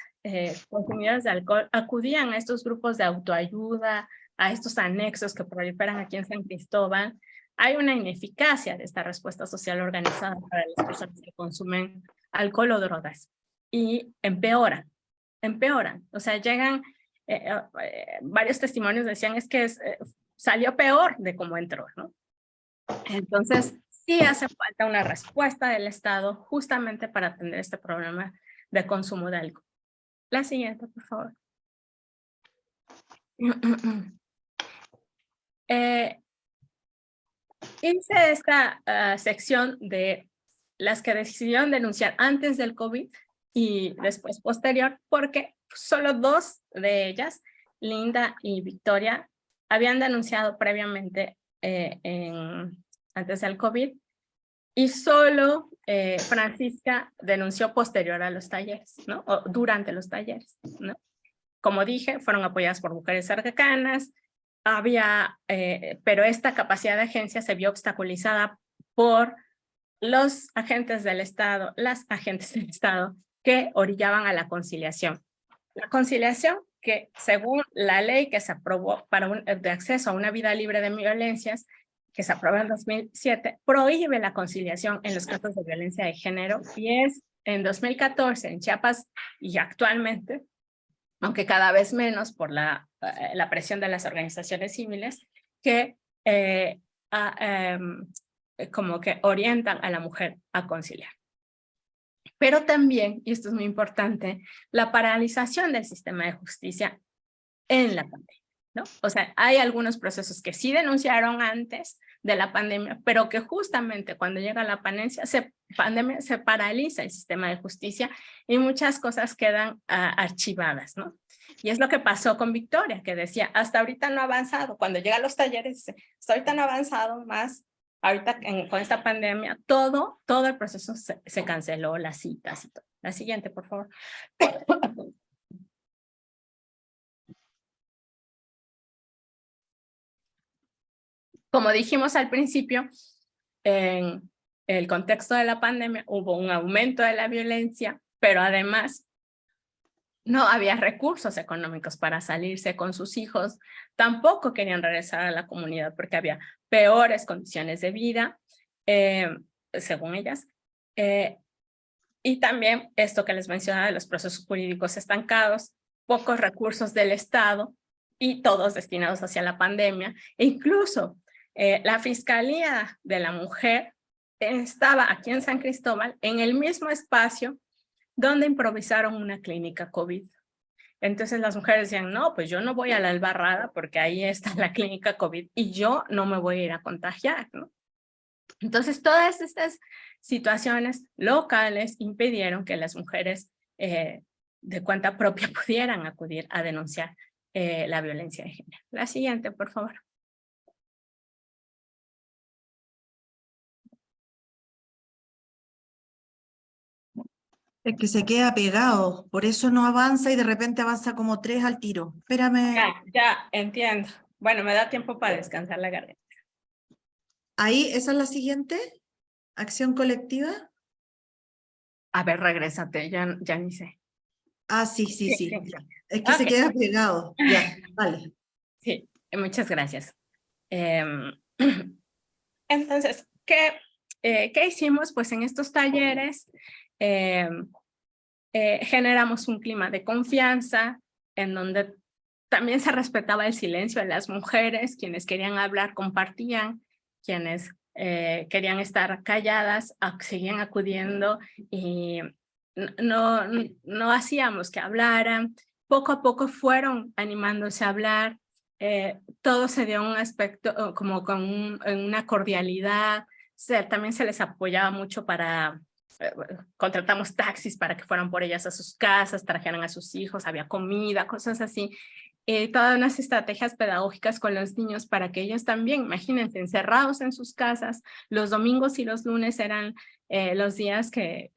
consumidores de alcohol acudían a estos grupos de autoayuda, a estos anexos que proliferan aquí en San Cristóbal, hay una ineficacia de esta respuesta social organizada para las personas que consumen alcohol o drogas. Y empeoran. O sea, llegan, varios testimonios decían, es que salió peor de cómo entró, ¿no? Entonces, sí hace falta una respuesta del Estado justamente para atender este problema de consumo de alcohol. La siguiente, por favor. Hice esta sección de las que decidieron denunciar antes del COVID y después posterior, porque solo 2 de ellas, Linda y Victoria, habían denunciado previamente antes del COVID, y solo Francisca denunció posterior a los talleres, ¿no? O durante los talleres, ¿no? Como dije, fueron apoyadas por mujeres cercanas, pero esta capacidad de agencia se vio obstaculizada por los agentes del Estado, las agentes del Estado que orillaban a la conciliación. La conciliación que, según la ley que se aprobó de acceso a una vida libre de violencias, que se aprobó en 2007, prohíbe la conciliación en los casos de violencia de género, y es en 2014 en Chiapas y actualmente, aunque cada vez menos por la presión de las organizaciones civiles, que como que orientan a la mujer a conciliar. Pero también, y esto es muy importante, la paralización del sistema de justicia en la pandemia, ¿no? O sea, hay algunos procesos que sí denunciaron antes de la pandemia, pero que justamente cuando llega la pandemia se paraliza el sistema de justicia y muchas cosas quedan archivadas, ¿no? Y es lo que pasó con Victoria, que decía, hasta ahorita no ha avanzado. Cuando llega a los talleres, hasta ahorita no ha avanzado más. Ahorita con esta pandemia, todo el proceso se canceló, las citas y todo. La siguiente, por favor. Como dijimos al principio, en el contexto de la pandemia hubo un aumento de la violencia, pero además no había recursos económicos para salirse con sus hijos. Tampoco querían regresar a la comunidad porque había peores condiciones de vida, según ellas. Y también esto que les mencionaba de los procesos jurídicos estancados, pocos recursos del Estado y todos destinados hacia la pandemia. E incluso la Fiscalía de la Mujer estaba aquí en San Cristóbal, en el mismo espacio donde improvisaron una clínica COVID. Entonces las mujeres decían, no, pues yo no voy a la Albarrada porque ahí está la clínica COVID y yo no me voy a ir a contagiar, ¿no? Entonces todas estas situaciones locales impidieron que las mujeres de cuenta propia pudieran acudir a denunciar la violencia de género. La siguiente, por favor. Es que se queda pegado, por eso no avanza y de repente avanza como 3 al tiro. Espérame, Ya, entiendo. Bueno, me da tiempo para descansar la garganta. ahí, esa es la siguiente, acción colectiva. A ver, regrésate, ya ni sé. Ah, sí, sí, Sí, sí, sí. ya. Es que se Ok, queda pegado, ya, vale. sí, muchas gracias. Em, entonces, ¿qué hicimos? Pues en estos talleres generamos un clima de confianza en donde también se respetaba el silencio de las mujeres, quienes querían hablar compartían, quienes querían estar calladas seguían acudiendo y no hacíamos que hablaran. Poco a poco fueron animándose a hablar, todo se dio un aspecto como con una cordialidad, también se les apoyaba mucho para contratamos taxis para que fueran por ellas a sus casas, trajeran a sus hijos, había comida, cosas así. Todas unas estrategias pedagógicas con los niños para que ellos también, imagínense, encerrados en sus casas, los domingos y los lunes eran los días que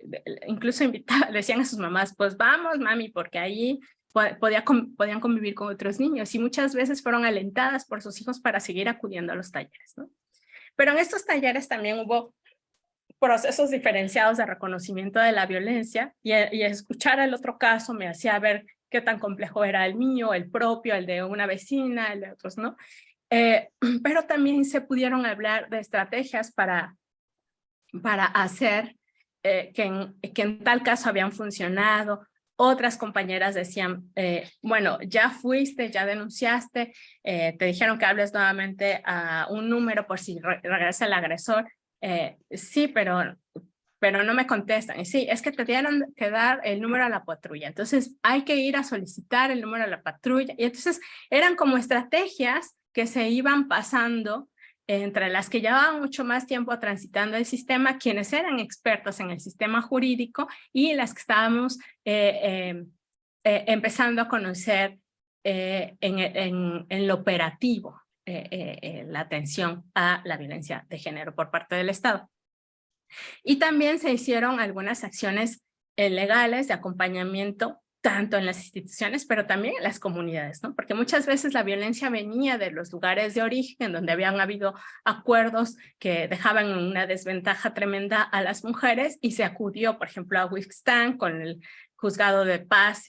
incluso decían a sus mamás, pues vamos, mami, porque ahí podían convivir con otros niños y muchas veces fueron alentadas por sus hijos para seguir acudiendo a los talleres, ¿no? Pero en estos talleres también hubo procesos diferenciados de reconocimiento de la violencia y escuchar el otro caso me hacía ver qué tan complejo era el mío, el propio, el de una vecina, el de otros, ¿no? Pero también se pudieron hablar de estrategias para hacer que en tal caso habían funcionado. Otras compañeras decían, bueno, ya fuiste, ya denunciaste, te dijeron que hables nuevamente a un número por si regresa el agresor. Sí, pero no me contestan. Y sí, es que te dieron que dar el número a la patrulla. Entonces hay que ir a solicitar el número a la patrulla. Y entonces eran como estrategias que se iban pasando entre las que llevaban mucho más tiempo transitando el sistema, quienes eran expertos en el sistema jurídico y las que estábamos empezando a conocer en lo operativo la atención a la violencia de género por parte del Estado. Y también se hicieron algunas acciones legales de acompañamiento tanto en las instituciones, pero también en las comunidades, ¿no? Porque muchas veces la violencia venía de los lugares de origen, donde habían habido acuerdos que dejaban en una desventaja tremenda a las mujeres y se acudió, por ejemplo, a Wixtán con el Juzgado de Paz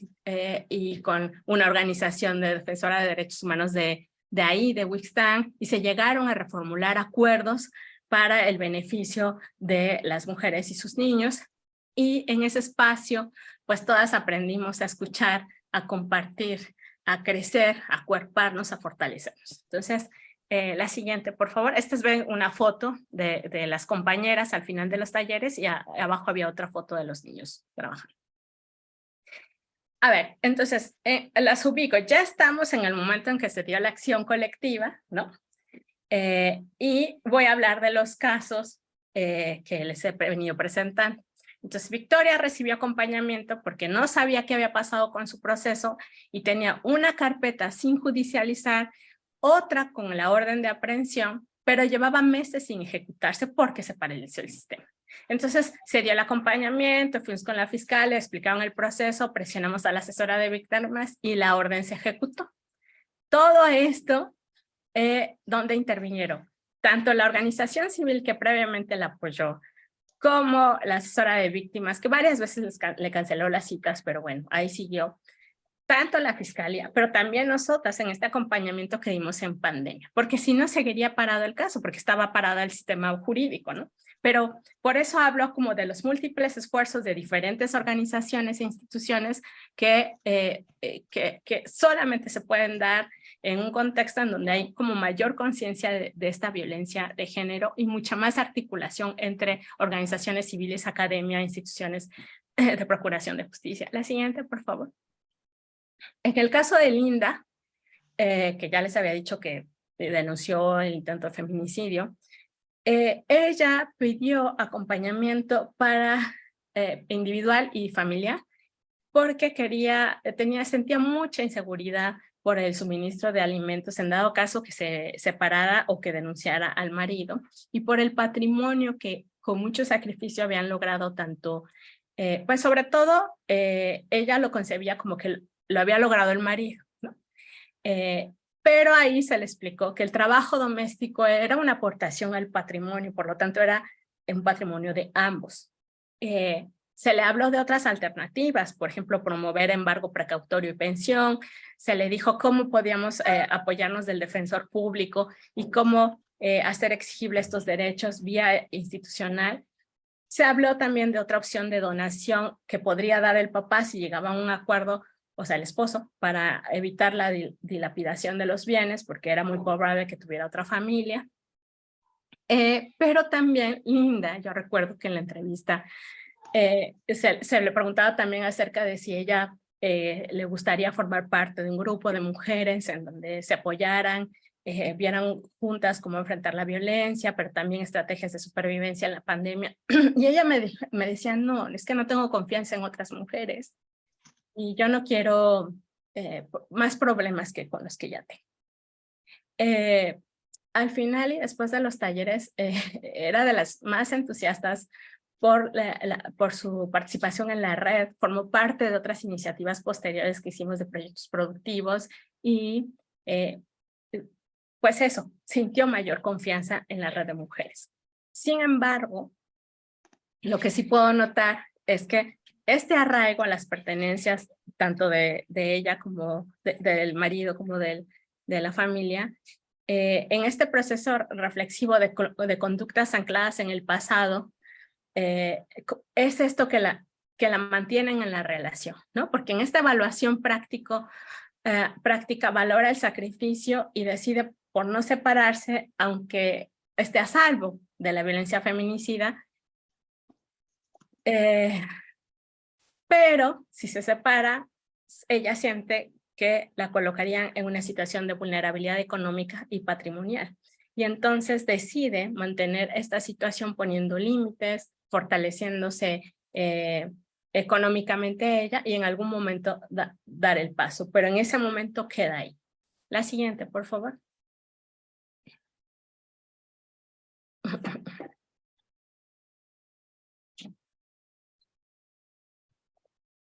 y con una organización de defensora de derechos humanos de ahí, de Wixtán, y se llegaron a reformular acuerdos para el beneficio de las mujeres y sus niños. Y en ese espacio, pues todas aprendimos a escuchar, a compartir, a crecer, a acuerparnos, a fortalecernos. Entonces, la siguiente, por favor. Esta es una foto de las compañeras al final de los talleres y abajo había otra foto de los niños trabajando. A ver, entonces, las ubico. Ya estamos en el momento en que se dio la acción colectiva, ¿no? Y voy a hablar de los casos que les he venido presentando. Entonces, Victoria recibió acompañamiento porque no sabía qué había pasado con su proceso y tenía una carpeta sin judicializar, otra con la orden de aprehensión, pero llevaba meses sin ejecutarse porque se paralizó el sistema. Entonces, se dio el acompañamiento, fuimos con la fiscal, le explicaron el proceso, presionamos a la asesora de víctimas y la orden se ejecutó. Todo esto donde intervinieron tanto la organización civil que previamente la apoyó, como la asesora de víctimas, que varias veces le canceló las citas, pero bueno, ahí siguió, tanto la fiscalía, pero también nosotras en este acompañamiento que dimos en pandemia, porque si no seguiría parado el caso, porque estaba parado el sistema jurídico, ¿no? Pero por eso hablo como de los múltiples esfuerzos de diferentes organizaciones e instituciones que solamente se pueden dar en un contexto en donde hay como mayor conciencia de esta violencia de género y mucha más articulación entre organizaciones civiles, academia, instituciones de procuración de justicia. La siguiente, por favor. En el caso de Linda, que ya les había dicho que denunció el intento de feminicidio, ella pidió acompañamiento para individual y familiar porque sentía mucha inseguridad por el suministro de alimentos en dado caso que se separara o que denunciara al marido y por el patrimonio que con mucho sacrificio habían logrado tanto Pues sobre todo, ella lo concebía como que lo había logrado el marido, ¿no? Pero ahí se le explicó que el trabajo doméstico era una aportación al patrimonio, por lo tanto era un patrimonio de ambos. Se le habló de otras alternativas, por ejemplo, promover embargo precautorio y pensión. Se le dijo cómo podíamos apoyarnos del defensor público y cómo hacer exigible estos derechos vía institucional. Se habló también de otra opción de donación que podría dar el papá si llegaba a un acuerdo, o sea, el esposo, para evitar la dilapidación de los bienes, porque era muy probable que tuviera otra familia. Pero también Linda, yo recuerdo que en la entrevista se le preguntaba también acerca de si ella le gustaría formar parte de un grupo de mujeres en donde se apoyaran, vieran juntas cómo enfrentar la violencia, pero también estrategias de supervivencia en la pandemia. Y ella me decía, no, es que no tengo confianza en otras mujeres y yo no quiero más problemas que con los que ya tengo. Al final y después de los talleres, era de las más entusiastas por su participación en la red, formó parte de otras iniciativas posteriores que hicimos de proyectos productivos y pues eso, sintió mayor confianza en la red de mujeres. Sin embargo, lo que sí puedo notar es que este arraigo a las pertenencias, tanto de ella como del marido, como de la familia, en este proceso reflexivo de conductas ancladas en el pasado, es esto que la mantienen en la relación, ¿no? Porque en esta evaluación práctica valora el sacrificio y decide por no separarse, aunque esté a salvo de la violencia feminicida, pero si se separa, ella siente que la colocarían en una situación de vulnerabilidad económica y patrimonial. Y entonces decide mantener esta situación poniendo límites, fortaleciéndose económicamente ella y en algún momento dar el paso. Pero en ese momento queda ahí. La siguiente, por favor.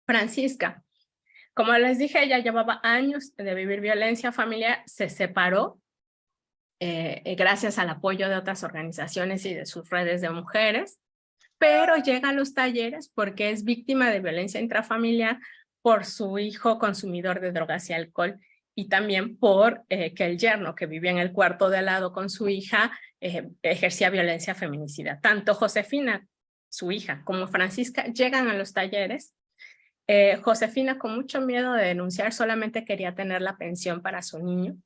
Francisca. Como les dije, ella llevaba años de vivir violencia familiar, se separó gracias al apoyo de otras organizaciones y de sus redes de mujeres, pero llega a los talleres porque es víctima de violencia intrafamiliar por su hijo consumidor de drogas y alcohol y también por que el yerno que vivía en el cuarto de al lado con su hija ejercía violencia feminicida. Tanto Josefina, su hija, como Francisca llegan a los talleres. Josefina, con mucho miedo de denunciar, solamente quería tener la pensión para su niño.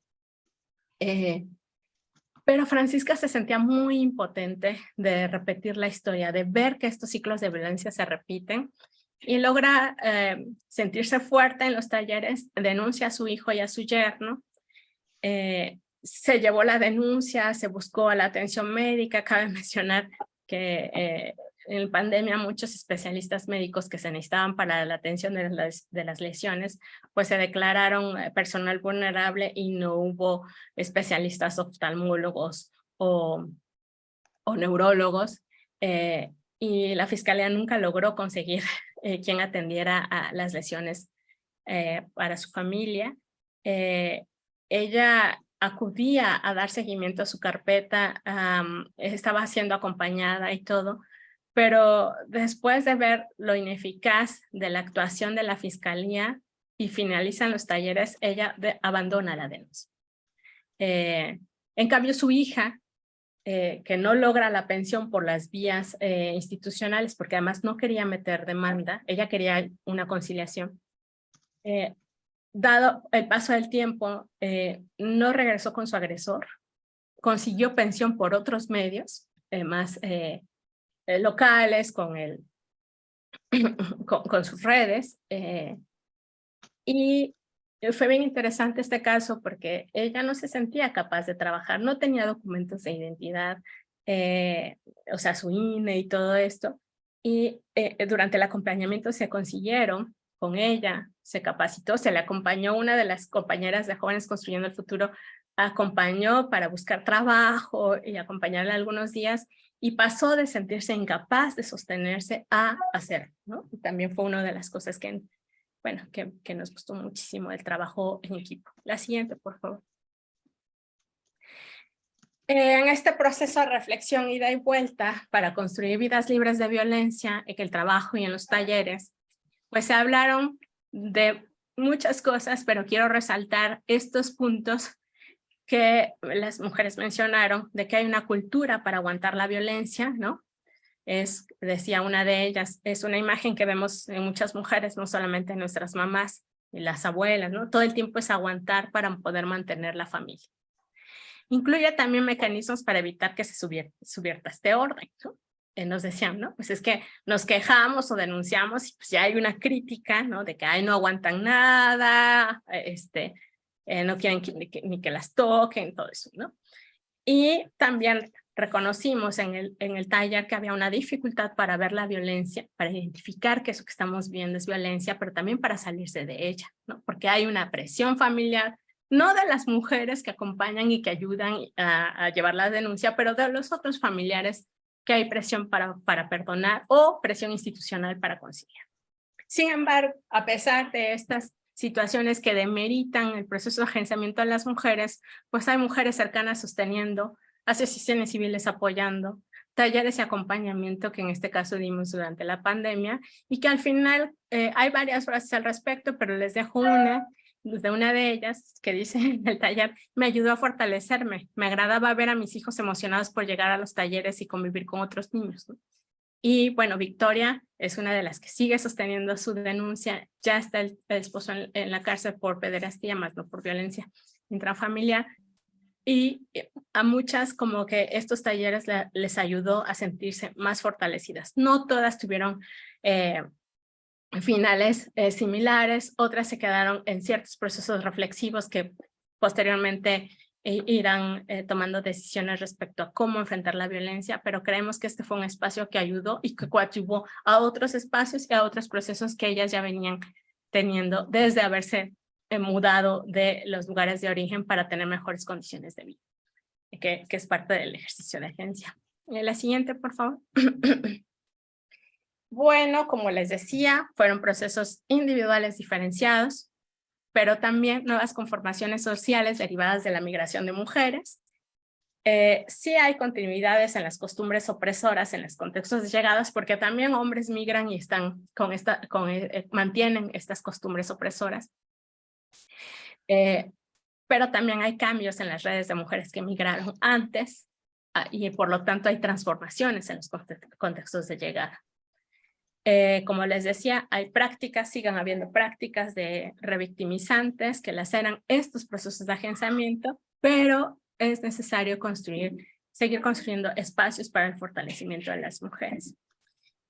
Pero Francisca se sentía muy impotente de repetir la historia, de ver que estos ciclos de violencia se repiten y logra sentirse fuerte en los talleres, denuncia a su hijo y a su yerno. Se llevó la denuncia, se buscó la atención médica. Cabe mencionar que en pandemia muchos especialistas médicos que se necesitaban para la atención de las lesiones, pues se declararon personal vulnerable y no hubo especialistas oftalmólogos o neurólogos, y la fiscalía nunca logró conseguir quien atendiera a las lesiones para su familia. Ella acudía a dar seguimiento a su carpeta, estaba siendo acompañada y todo, pero después de ver lo ineficaz de la actuación de la fiscalía y finalizan los talleres, ella abandona la denuncia. En cambio, su hija, que no logra la pensión por las vías institucionales, porque además no quería meter demanda, ella quería una conciliación. Dado el paso del tiempo, no regresó con su agresor, consiguió pensión por otros medios, más locales, con sus redes, y fue bien interesante este caso porque ella no se sentía capaz de trabajar, no tenía documentos de identidad, o sea, su INE y todo esto, y durante el acompañamiento se consiguieron con ella, se capacitó, se le acompañó una de las compañeras de Jóvenes Construyendo el Futuro acompañó para buscar trabajo y acompañarle algunos días y pasó de sentirse incapaz de sostenerse a hacerlo, ¿no? Y también fue una de las cosas que, bueno, que nos gustó muchísimo el trabajo en equipo. La siguiente, por favor. En este proceso de reflexión, ida y vuelta para construir vidas libres de violencia en el trabajo y en los talleres, pues se hablaron de muchas cosas, pero quiero resaltar estos puntos que las mujeres mencionaron, de que hay una cultura para aguantar la violencia, ¿no? Decía una de ellas, es una imagen que vemos en muchas mujeres, no solamente en nuestras mamás y las abuelas, ¿no? Todo el tiempo es aguantar para poder mantener la familia. Incluye también mecanismos para evitar que se subvierta este orden, ¿no? Nos decían, ¿no? Pues es que nos quejamos o denunciamos y pues ya hay una crítica, ¿no? De que ay, no aguantan nada, no quieren ni que las toquen, todo eso, ¿no? Y también reconocimos en el taller que había una dificultad para ver la violencia, para identificar que eso que estamos viendo es violencia, pero también para salirse de ella, ¿no? Porque hay una presión familiar, no de las mujeres que acompañan y que ayudan a llevar la denuncia, pero de los otros familiares que hay presión para perdonar o presión institucional para conciliar. Sin embargo, a pesar de estas situaciones que demeritan el proceso de agenciamiento de las mujeres, pues hay mujeres cercanas sosteniendo, asociaciones civiles apoyando, talleres y acompañamiento que en este caso dimos durante la pandemia y que al final hay varias frases al respecto, pero les dejo una de ellas que dice en el taller, me ayudó a fortalecerme, me agradaba ver a mis hijos emocionados por llegar a los talleres y convivir con otros niños, ¿no? Y bueno, Victoria es una de las que sigue sosteniendo su denuncia. Ya está el esposo en la cárcel por pederastía, más no por violencia intrafamiliar. Y a muchas como que estos talleres les ayudó a sentirse más fortalecidas. No todas tuvieron finales similares, otras se quedaron en ciertos procesos reflexivos que posteriormente irán tomando decisiones respecto a cómo enfrentar la violencia, pero creemos que este fue un espacio que ayudó y que coadyuvó a otros espacios y a otros procesos que ellas ya venían teniendo desde haberse mudado de los lugares de origen para tener mejores condiciones de vida, que es parte del ejercicio de agencia. La siguiente, por favor. Bueno, como les decía, fueron procesos individuales diferenciados, pero también nuevas conformaciones sociales derivadas de la migración de mujeres. Sí hay continuidades en las costumbres opresoras en los contextos de llegadas, porque también hombres migran y están mantienen estas costumbres opresoras. Pero también hay cambios en las redes de mujeres que migraron antes y por lo tanto hay transformaciones en los contextos de llegada. Como les decía, hay prácticas, sigan habiendo prácticas de revictimizantes que laceran estos procesos de agenciamiento, pero es necesario seguir construyendo espacios para el fortalecimiento de las mujeres.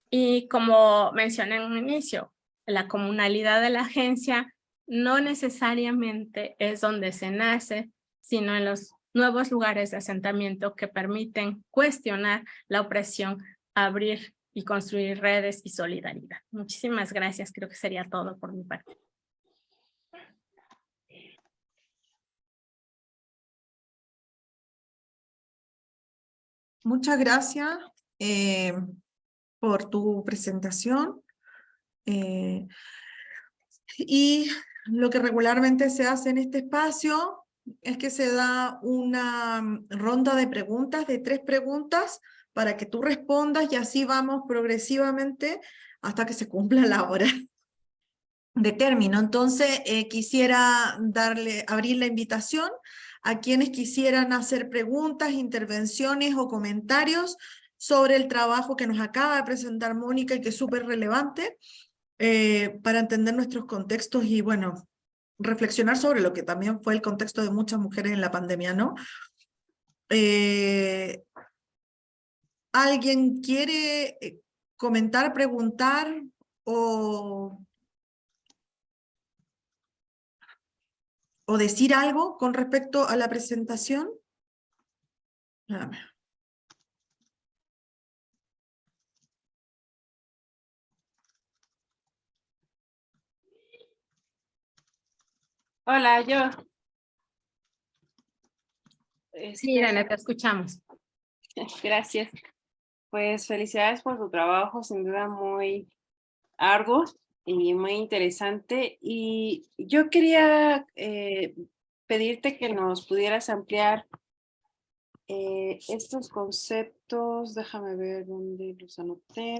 Y como mencioné en un inicio, la comunalidad de la agencia no necesariamente es donde se nace, sino en los nuevos lugares de asentamiento que permiten cuestionar la opresión, abrir y construir redes y solidaridad. Muchísimas gracias, creo que sería todo por mi parte. Muchas gracias por tu presentación. Y lo que regularmente se hace en este espacio es que se da una ronda de preguntas, de 3 preguntas, para que tú respondas y así vamos progresivamente hasta que se cumpla la hora de término. Entonces, quisiera abrir la invitación a quienes quisieran hacer preguntas, intervenciones o comentarios sobre el trabajo que nos acaba de presentar Mónica y que es súper relevante para entender nuestros contextos y, bueno, reflexionar sobre lo que también fue el contexto de muchas mujeres en la pandemia, ¿no? ¿Alguien quiere comentar, preguntar o decir algo con respecto a la presentación? Hola, yo. Sí, Irene, te escuchamos. Gracias. Pues felicidades por tu trabajo, sin duda muy arduo y muy interesante. Y yo quería pedirte que nos pudieras ampliar estos conceptos. Déjame ver dónde los anoté.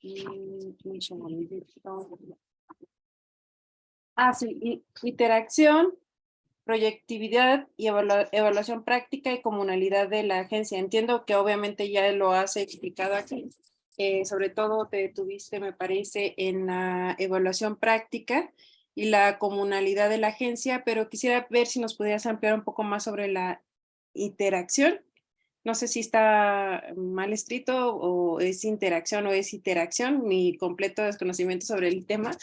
Un segundito. Sí, interacción, proyectividad y evaluación práctica y comunalidad de la agencia. Entiendo que obviamente ya lo has explicado aquí. Sobre todo te tuviste, me parece, en la evaluación práctica y la comunalidad de la agencia, pero quisiera ver si nos pudieras ampliar un poco más sobre la interacción. No sé si está mal escrito o es interacción o es interacción, mi completo desconocimiento sobre el tema,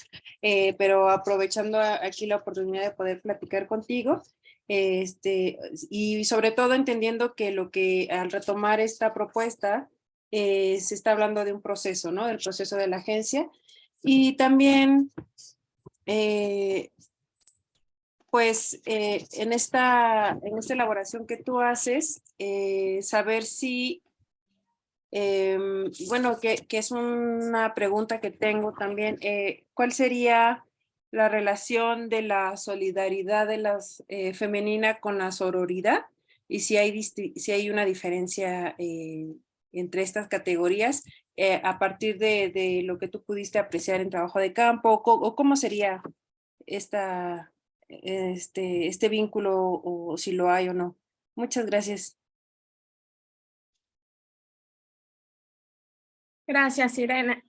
pero aprovechando aquí la oportunidad de poder platicar contigo, y sobre todo entendiendo que lo que al retomar esta propuesta se está hablando de un proceso, ¿no? Del proceso de la agencia y también pues en esta elaboración que tú haces, saber si, bueno, que es una pregunta que tengo también, ¿cuál sería la relación de la solidaridad de las femenina con la sororidad? Y si hay una diferencia entre estas categorías a partir de lo que tú pudiste apreciar en trabajo de campo, o cómo sería este vínculo o si lo hay o no. Muchas gracias. Gracias, Irene.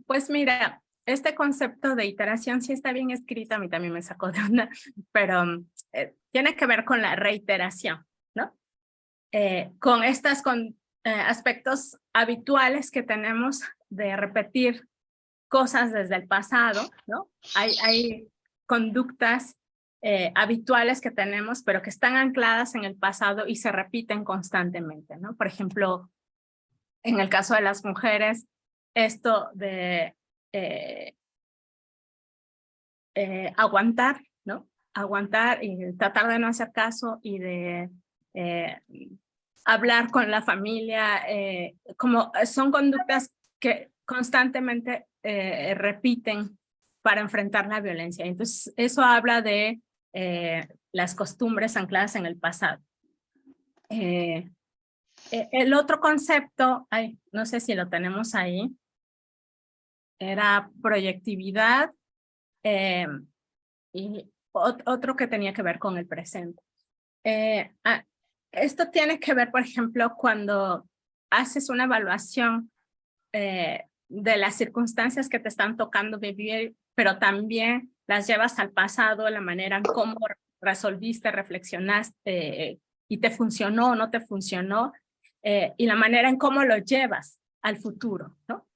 Pues mira, este concepto de iteración sí está bien escrito, a mí también me sacó de onda, pero tiene que ver con la reiteración, ¿no? Con estos aspectos habituales que tenemos de repetir cosas desde el pasado, ¿no? Hay conductas habituales que tenemos, pero que están ancladas en el pasado y se repiten constantemente, ¿no? Por ejemplo, en el caso de las mujeres, esto de aguantar, ¿no? Aguantar y tratar de no hacer caso y de hablar con la familia, como son conductas que constantemente repiten para enfrentar la violencia. Entonces, eso habla de las costumbres ancladas en el pasado. El otro concepto, no sé si lo tenemos ahí, era proyectividad y otro que tenía que ver con el presente. Esto tiene que ver, por ejemplo, cuando haces una evaluación de las circunstancias que te están tocando vivir, pero también las llevas al pasado, la manera en cómo resolviste, reflexionaste y te funcionó o no te funcionó, y la manera en cómo lo llevas al futuro, ¿no?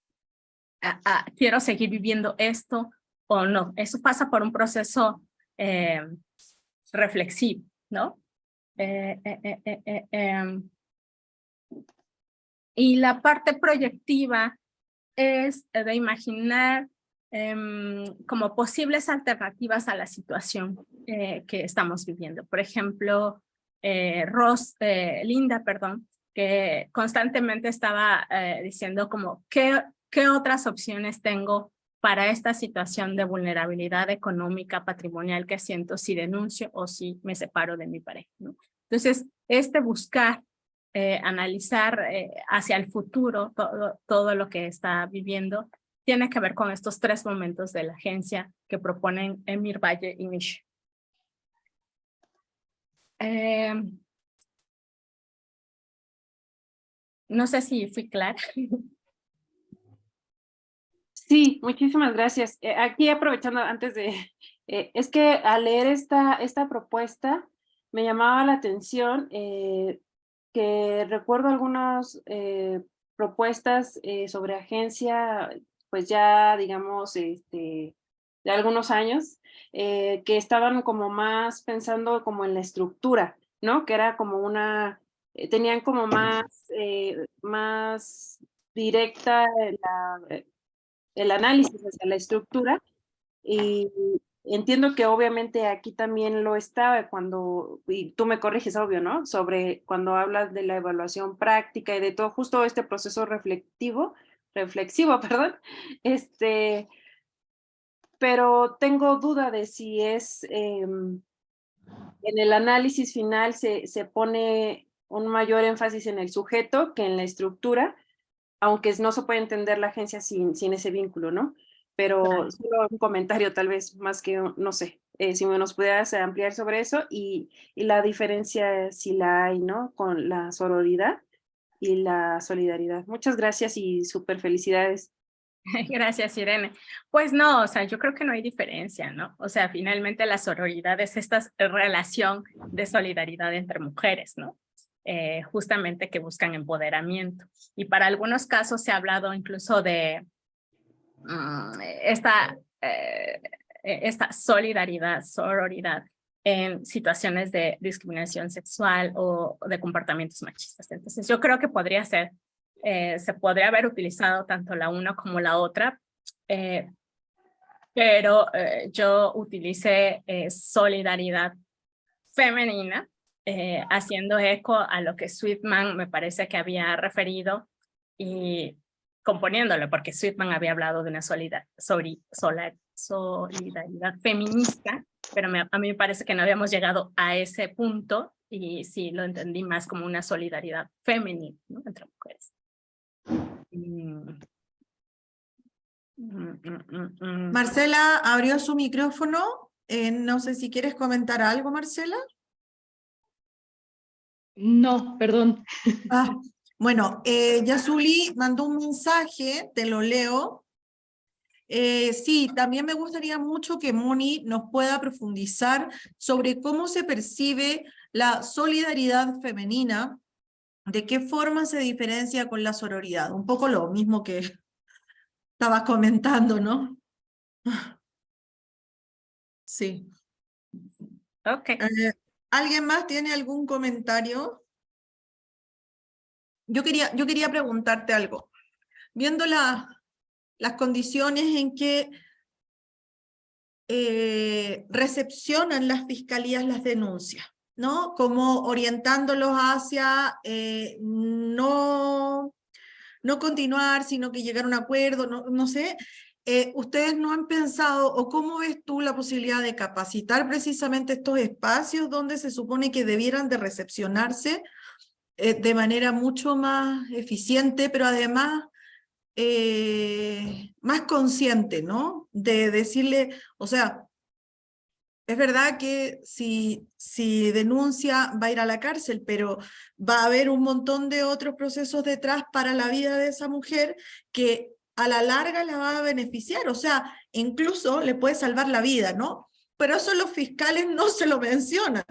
¿Quiero seguir viviendo esto o no? Eso pasa por un proceso reflexivo, ¿no? Y la parte proyectiva es de imaginar como posibles alternativas a la situación que estamos viviendo. Por ejemplo, Linda, que constantemente estaba diciendo como ¿qué otras opciones tengo para esta situación de vulnerabilidad económica, patrimonial que siento si denuncio o si me separo de mi pareja, ¿no? Entonces, buscar analizar hacia el futuro todo lo que está viviendo tiene que ver con estos tres momentos de la agencia que proponen Emir Valle y Mish. No sé si fui clara. Sí, muchísimas gracias. Aquí aprovechando antes de, es que al leer esta propuesta me llamaba la atención que recuerdo algunas propuestas sobre agencia, pues ya digamos, de algunos años, que estaban como más pensando como en la estructura, ¿no? Que era como tenían como más directa el análisis hacia la estructura y entiendo que obviamente aquí también lo está cuando, y tú me corriges, obvio, ¿no? Sobre cuando hablas de la evaluación práctica y de todo, justo este proceso reflexivo, perdón, pero tengo duda de si es, en el análisis final se pone un mayor énfasis en el sujeto que en la estructura, aunque no se puede entender la agencia sin ese vínculo, ¿no? Pero solo un comentario tal vez, más que, no sé, si nos pudieras ampliar sobre eso y la diferencia, si la hay, ¿no? Con la sororidad y la solidaridad. Muchas gracias y súper felicidades. Gracias, Irene. Pues no, o sea, yo creo que no hay diferencia, ¿no? O sea, finalmente la sororidad es esta relación de solidaridad entre mujeres, ¿no? Justamente que buscan empoderamiento. Y para algunos casos se ha hablado incluso de esta solidaridad, sororidad en situaciones de discriminación sexual o de comportamientos machistas. Entonces, yo creo que podría ser, se podría haber utilizado tanto la una como la otra, pero yo utilicé solidaridad femenina, haciendo eco a lo que Sweetman me parece que había referido y componiéndolo, porque Sweetman había hablado de una solidaridad feminista, pero a mí me parece que no habíamos llegado a ese punto y sí lo entendí más como una solidaridad femenina, ¿no? Entre mujeres. Marcela abrió su micrófono. No sé si quieres comentar algo, Marcela. No, perdón. Bueno, Yasuli mandó un mensaje, te lo leo. Sí, también me gustaría mucho que Moni nos pueda profundizar sobre cómo se percibe la solidaridad femenina, de qué forma se diferencia con la sororidad. Un poco lo mismo que estabas comentando, ¿no? Sí. Ok. ¿Alguien más tiene algún comentario? Yo quería preguntarte algo. Viendo las condiciones en que recepcionan las fiscalías las denuncias, ¿no? Como orientándolos hacia no continuar, sino que llegar a un acuerdo, no sé. ¿Ustedes no han pensado, o cómo ves tú la posibilidad de capacitar precisamente estos espacios donde se supone que debieran de recepcionarse de manera mucho más eficiente, pero además más consciente, ¿no? De decirle, o sea, es verdad que si denuncia va a ir a la cárcel, pero va a haber un montón de otros procesos detrás para la vida de esa mujer que a la larga la va a beneficiar, o sea, incluso le puede salvar la vida, ¿no? Pero eso los fiscales no se lo mencionan.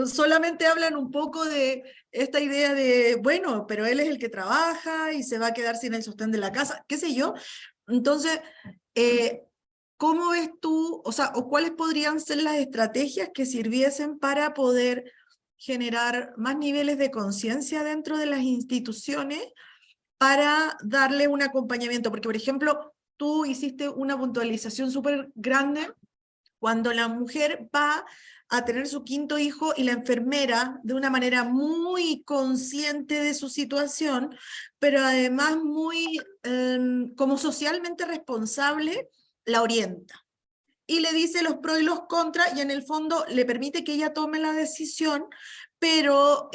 Solamente hablan un poco de esta idea de, bueno, pero él es el que trabaja y se va a quedar sin el sostén de la casa, qué sé yo. Entonces, ¿cómo ves tú, o sea, o cuáles podrían ser las estrategias que sirviesen para poder generar más niveles de conciencia dentro de las instituciones para darle un acompañamiento? Porque, por ejemplo, tú hiciste una puntualización súper grande cuando la mujer va a tener su quinto hijo y la enfermera, de una manera muy consciente de su situación, pero además muy como socialmente responsable, la orienta. Y le dice los pros y los contras, y en el fondo le permite que ella tome la decisión, pero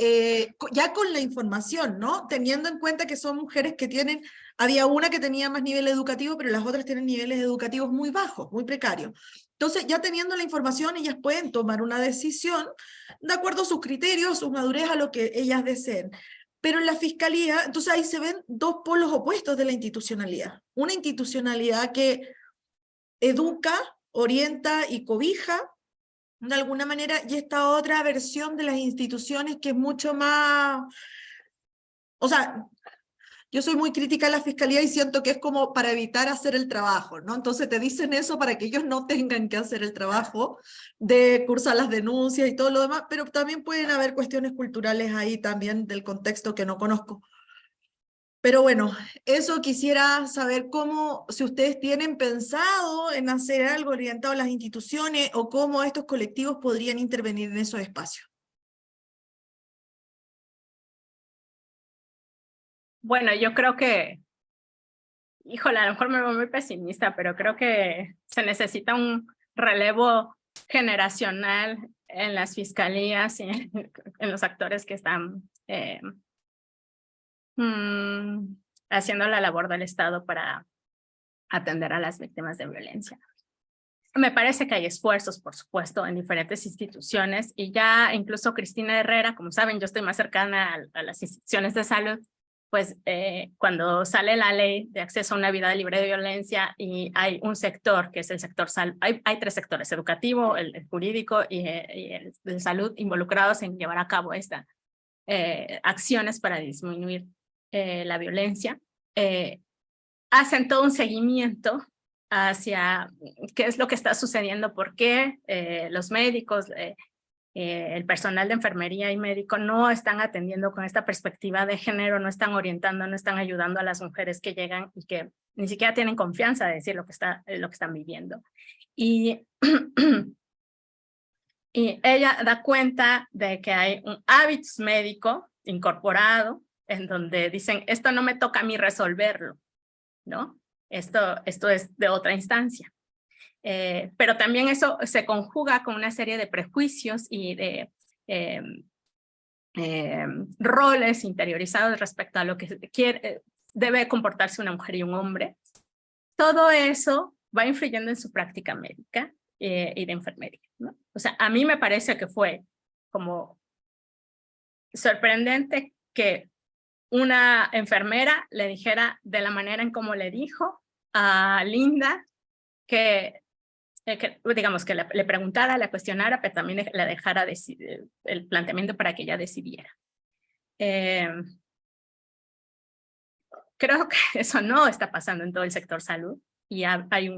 ya con la información, ¿no? Teniendo en cuenta que son mujeres que tienen, había una que tenía más nivel educativo, pero las otras tienen niveles educativos muy bajos, muy precarios. Entonces, ya teniendo la información, ellas pueden tomar una decisión de acuerdo a sus criterios, su madurez, a lo que ellas deseen. Pero en la fiscalía, entonces ahí se ven dos polos opuestos de la institucionalidad. Una institucionalidad que educa, orienta y cobija, de alguna manera, y esta otra versión de las instituciones que es mucho más... O sea, yo soy muy crítica a la fiscalía y siento que es como para evitar hacer el trabajo, ¿no? Entonces te dicen eso para que ellos no tengan que hacer el trabajo de cursar las denuncias y todo lo demás, pero también pueden haber cuestiones culturales ahí también del contexto que no conozco. Pero bueno, eso quisiera saber cómo, si ustedes tienen pensado en hacer algo orientado a las instituciones o cómo estos colectivos podrían intervenir en esos espacios. Bueno, yo creo que, híjole, a lo mejor me veo muy pesimista, pero creo que se necesita un relevo generacional en las fiscalías y en los actores que están haciendo la labor del Estado para atender a las víctimas de violencia. Me parece que hay esfuerzos, por supuesto, en diferentes instituciones y ya incluso Cristina Herrera, como saben, yo estoy más cercana a las instituciones de salud, pues cuando sale la ley de acceso a una vida libre de violencia y hay un sector que es el sector salud, hay 3 sectores, educativo, el jurídico y el de salud, involucrados en llevar a cabo estas acciones para disminuir la violencia. Hacen todo un seguimiento hacia qué es lo que está sucediendo, por qué los médicos, el personal de enfermería y médico no están atendiendo con esta perspectiva de género, no están orientando, no están ayudando a las mujeres que llegan y que ni siquiera tienen confianza de decir lo que están viviendo. Y, y ella da cuenta de que hay un hábito médico incorporado en donde dicen, esto no me toca a mí resolverlo, ¿no? Esto es de otra instancia. Pero también eso se conjuga con una serie de prejuicios y de roles interiorizados respecto a lo que debe comportarse una mujer y un hombre. Todo eso va influyendo en su práctica médica y de enfermería, ¿no? O sea, a mí me parece que fue como sorprendente que una enfermera le dijera de la manera en cómo le dijo a Linda que digamos que le preguntara, le cuestionara, pero también le dejara el planteamiento para que ella decidiera. Creo que eso no está pasando en todo el sector salud y hay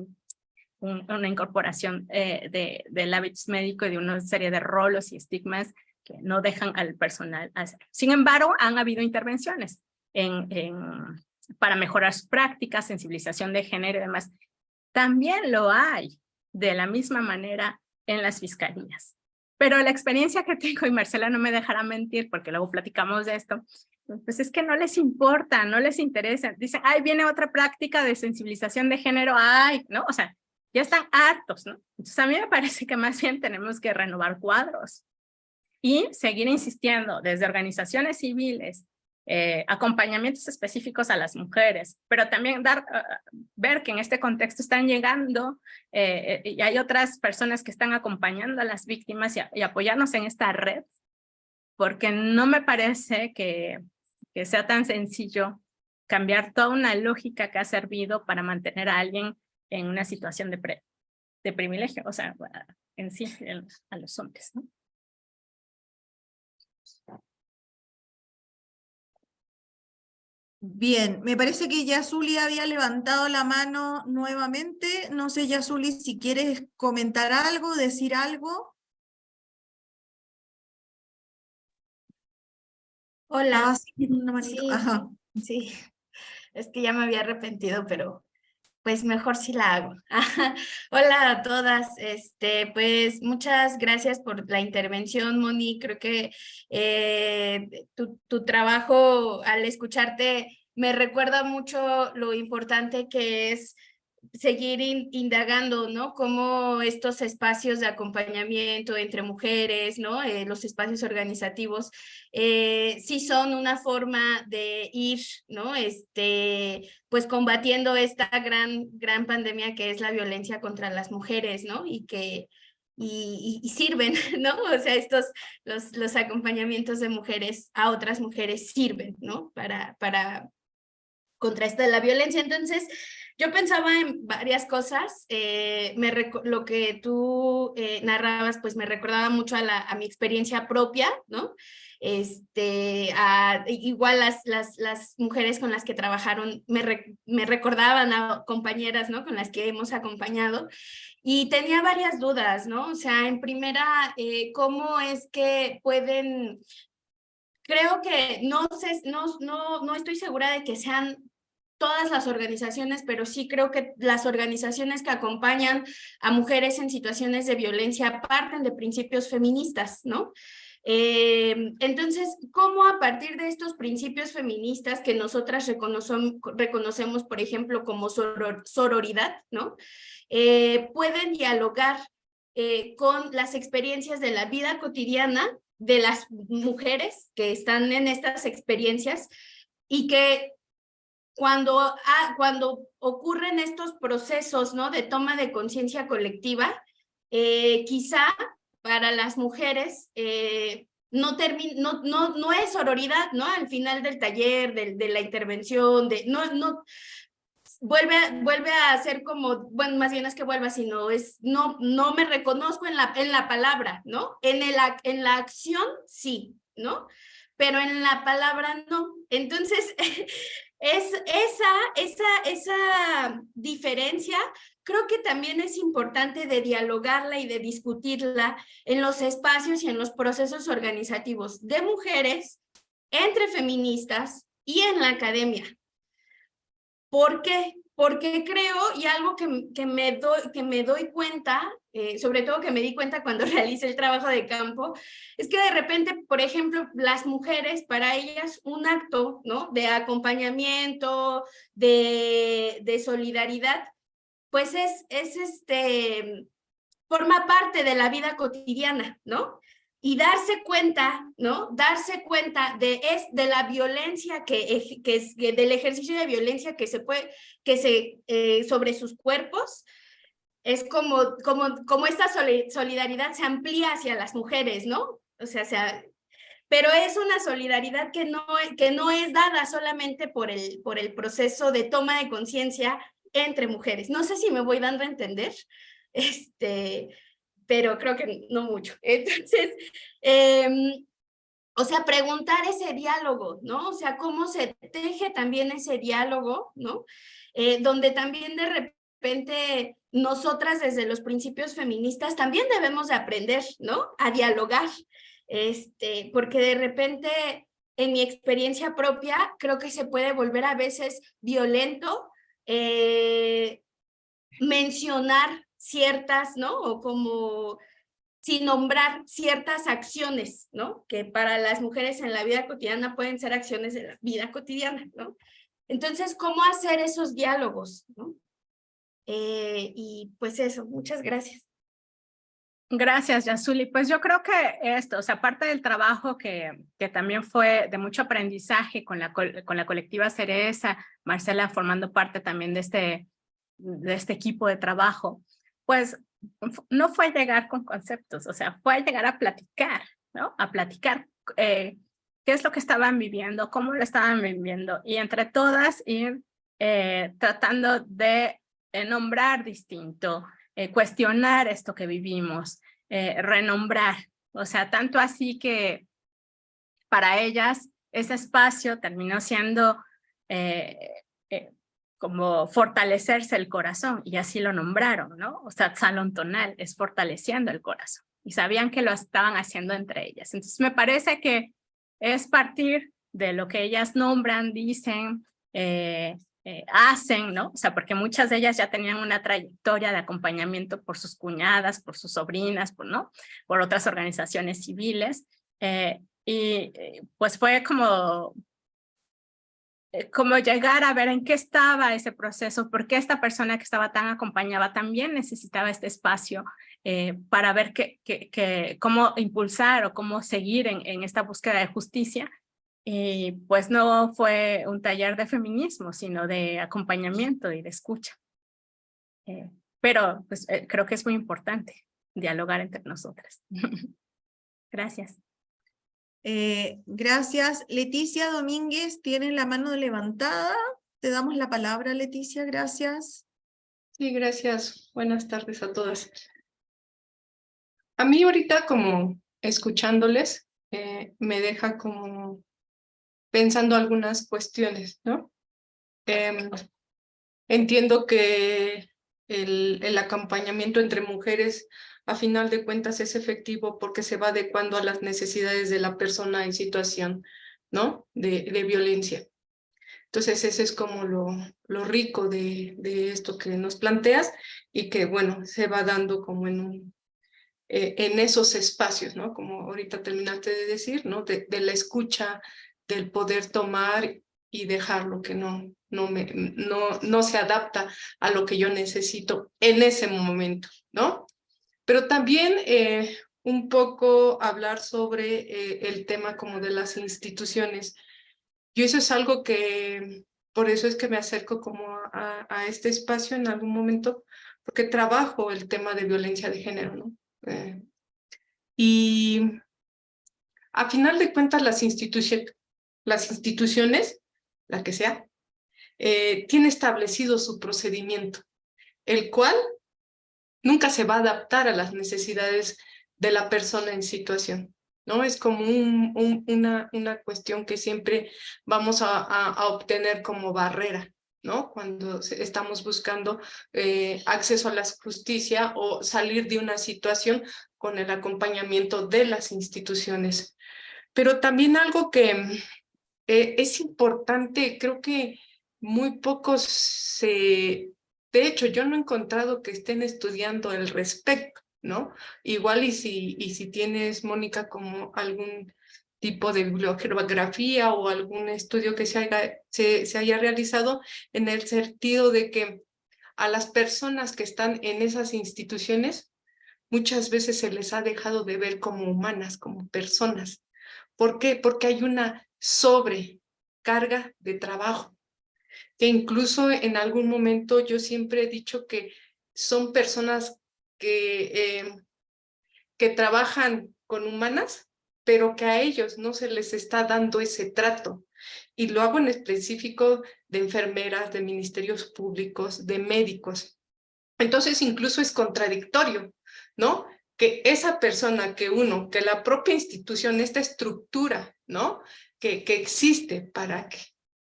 una incorporación del hábito médico y de una serie de roles y estigmas que no dejan al personal hacer. Sin embargo, han habido intervenciones para mejorar sus prácticas, sensibilización de género y demás. También lo hay de la misma manera en las fiscalías. Pero la experiencia que tengo, y Marcela no me dejará mentir porque luego platicamos de esto, pues es que no les importa, no les interesa. Dicen, ay, viene otra práctica de sensibilización de género, ay, ¿no? O sea, ya están hartos, ¿no? Entonces a mí me parece que más bien tenemos que renovar cuadros y seguir insistiendo desde organizaciones civiles, acompañamientos específicos a las mujeres, pero también ver que en este contexto están llegando y hay otras personas que están acompañando a las víctimas y apoyarnos en esta red, porque no me parece que sea tan sencillo cambiar toda una lógica que ha servido para mantener a alguien en una situación de privilegio, o sea, en sí, a los hombres, ¿no? Bien, me parece que Yazuli había levantado la mano nuevamente. No sé, Yazuli, si quieres comentar algo, decir algo. Hola, Una manito. sí, Ajá. sí, es que ya me había arrepentido, pero pues mejor si la hago. Hola a todas, pues muchas gracias por la intervención, Moni. Creo que tu trabajo al escucharte me recuerda mucho lo importante que es seguir indagando, ¿no? Cómo estos espacios de acompañamiento entre mujeres, ¿no? Los espacios organizativos, sí son una forma de ir, ¿no? Pues combatiendo esta gran pandemia que es la violencia contra las mujeres, ¿no? Y sirven, ¿no? O sea, los acompañamientos de mujeres a otras mujeres sirven, ¿no? Para contrastar la violencia. Entonces, yo pensaba en varias cosas. Lo que tú narrabas, pues me recordaba mucho a mi experiencia propia, ¿no? Igual las mujeres con las que trabajaron me recordaban a compañeras, ¿no? Con las que hemos acompañado. Y tenía varias dudas, ¿no? O sea, en primera, ¿cómo es que pueden creo que no estoy segura de que sean todas las organizaciones, pero sí creo que las organizaciones que acompañan a mujeres en situaciones de violencia parten de principios feministas, ¿no? Entonces, ¿cómo a partir de estos principios feministas que nosotras reconocemos, por ejemplo, como sororidad, ¿no? Pueden dialogar con las experiencias de la vida cotidiana de las mujeres que están en estas experiencias y que cuando ocurren estos procesos, ¿no? De toma de conciencia colectiva, quizá para las mujeres no es sororidad, ¿no? Al final del taller, de la intervención, vuelve a ser como, bueno, más bien es que vuelva, sino no me reconozco en la palabra, ¿no? En la acción sí, ¿no? Pero en la palabra no. Entonces, esa diferencia creo que también es importante de dialogarla y de discutirla en los espacios y en los procesos organizativos de mujeres, entre feministas y en la academia. ¿Por qué? Porque creo, y algo que me doy cuenta, sobre todo que me di cuenta cuando realicé el trabajo de campo, es que de repente, por ejemplo, las mujeres, para ellas un acto, ¿no? De acompañamiento, de solidaridad, pues forma parte de la vida cotidiana, ¿no? Y darse cuenta, ¿no? Darse cuenta de la violencia del ejercicio de violencia sobre sus cuerpos, es como esta solidaridad se amplía hacia las mujeres, ¿no? O sea, pero es una solidaridad que no es dada solamente por el proceso de toma de conciencia entre mujeres. No sé si me voy dando a entender, pero creo que no mucho. Entonces, o sea, preguntar ese diálogo, ¿no? O sea, cómo se teje también ese diálogo, ¿no? Donde también de repente nosotras desde los principios feministas también debemos de aprender, ¿no? A dialogar, porque de repente en mi experiencia propia creo que se puede volver a veces violento mencionar ciertas, ¿no? O como sin nombrar ciertas acciones, ¿no? Que para las mujeres en la vida cotidiana pueden ser acciones de la vida cotidiana, ¿no? Entonces, ¿cómo hacer esos diálogos, ¿no? Y pues eso, muchas gracias. Gracias, Yazuli. Pues yo creo que esto, o sea, parte del trabajo que también fue de mucho aprendizaje con la colectiva Cereza, Marcela formando parte también de este equipo de trabajo, pues no fue llegar con conceptos, o sea, fue llegar a platicar, ¿no? A platicar qué es lo que estaban viviendo, cómo lo estaban viviendo, y entre todas ir tratando de nombrar distinto, cuestionar esto que vivimos, renombrar, o sea, tanto así que para ellas ese espacio terminó siendo como fortalecerse el corazón, y así lo nombraron, ¿no? O sea, salón tonal es fortaleciendo el corazón, y sabían que lo estaban haciendo entre ellas. Entonces me parece que es partir de lo que ellas nombran, dicen, hacen, ¿no? O sea, porque muchas de ellas ya tenían una trayectoria de acompañamiento por sus cuñadas, por sus sobrinas, ¿no? Por otras organizaciones civiles, y pues fue como llegar a ver en qué estaba ese proceso, por qué esta persona que estaba tan acompañada también necesitaba este espacio para ver cómo impulsar o cómo seguir en esta búsqueda de justicia. Y pues no fue un taller de feminismo, sino de acompañamiento y de escucha. Pero pues, creo que es muy importante dialogar entre nosotras. Gracias. Gracias. Leticia Domínguez tiene la mano levantada. Te damos la palabra, Leticia. Gracias. Sí, gracias. Buenas tardes a todas. A mí ahorita como escuchándoles me deja como pensando algunas cuestiones, ¿no? Entiendo que el acompañamiento entre mujeres a final de cuentas es efectivo porque se va adecuando a las necesidades de la persona en situación, ¿no? de violencia. Entonces, ese es como lo rico de esto que nos planteas y que, bueno, se va dando como en esos espacios, ¿no? Como ahorita terminaste de decir, ¿no? De la escucha, del poder tomar y dejar lo que no se adapta a lo que yo necesito en ese momento, ¿no? Pero también un poco hablar sobre el tema como de las instituciones. Yo eso es algo que, por eso es que me acerco como a este espacio en algún momento, porque trabajo el tema de violencia de género, ¿no? Y a final de cuentas las instituciones, la que sea, tiene establecido su procedimiento, el cual nunca se va a adaptar a las necesidades de la persona en situación, ¿no? Es como una cuestión que siempre vamos a obtener como barrera, ¿no? Cuando estamos buscando acceso a la justicia o salir de una situación con el acompañamiento de las instituciones. Pero también algo que es importante, creo que muy pocos se... De hecho, yo no he encontrado que estén estudiando al respecto, ¿no? Igual y si tienes, Mónica, como algún tipo de bibliografía o algún estudio que se haya realizado en el sentido de que a las personas que están en esas instituciones muchas veces se les ha dejado de ver como humanas, como personas. ¿Por qué? Porque hay una sobrecarga de trabajo, que incluso en algún momento yo siempre he dicho que son personas que trabajan con humanas, pero que a ellos no se les está dando ese trato. Y lo hago en específico de enfermeras, de ministerios públicos, de médicos. Entonces incluso es contradictorio, ¿no? Que esa persona, que la propia institución, esta estructura, ¿no? Que existe para que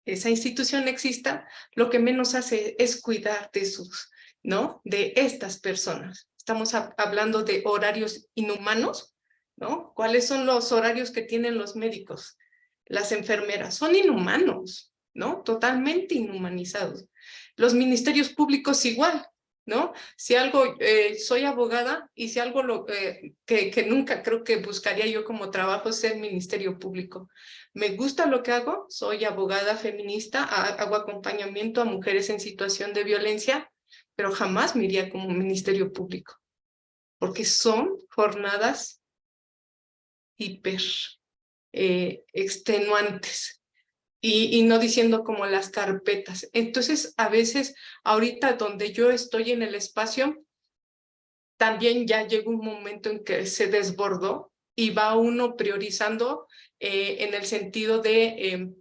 esa institución exista, lo que menos hace es cuidar de ¿no? De estas personas. Estamos hablando de horarios inhumanos, ¿no? ¿Cuáles son los horarios que tienen los médicos? Las enfermeras son inhumanos, ¿no? Totalmente inhumanizados. Los ministerios públicos igual, ¿no? Si algo, soy abogada y si algo que nunca creo que buscaría yo como trabajo es ser ministerio público. Me gusta lo que hago, soy abogada feminista, hago acompañamiento a mujeres en situación de violencia, pero jamás me iría como ministerio público, porque son jornadas hiper extenuantes. Y no diciendo como las carpetas. Entonces, a veces, ahorita donde yo estoy en el espacio, también ya llega un momento en que se desbordó y va uno priorizando en el sentido de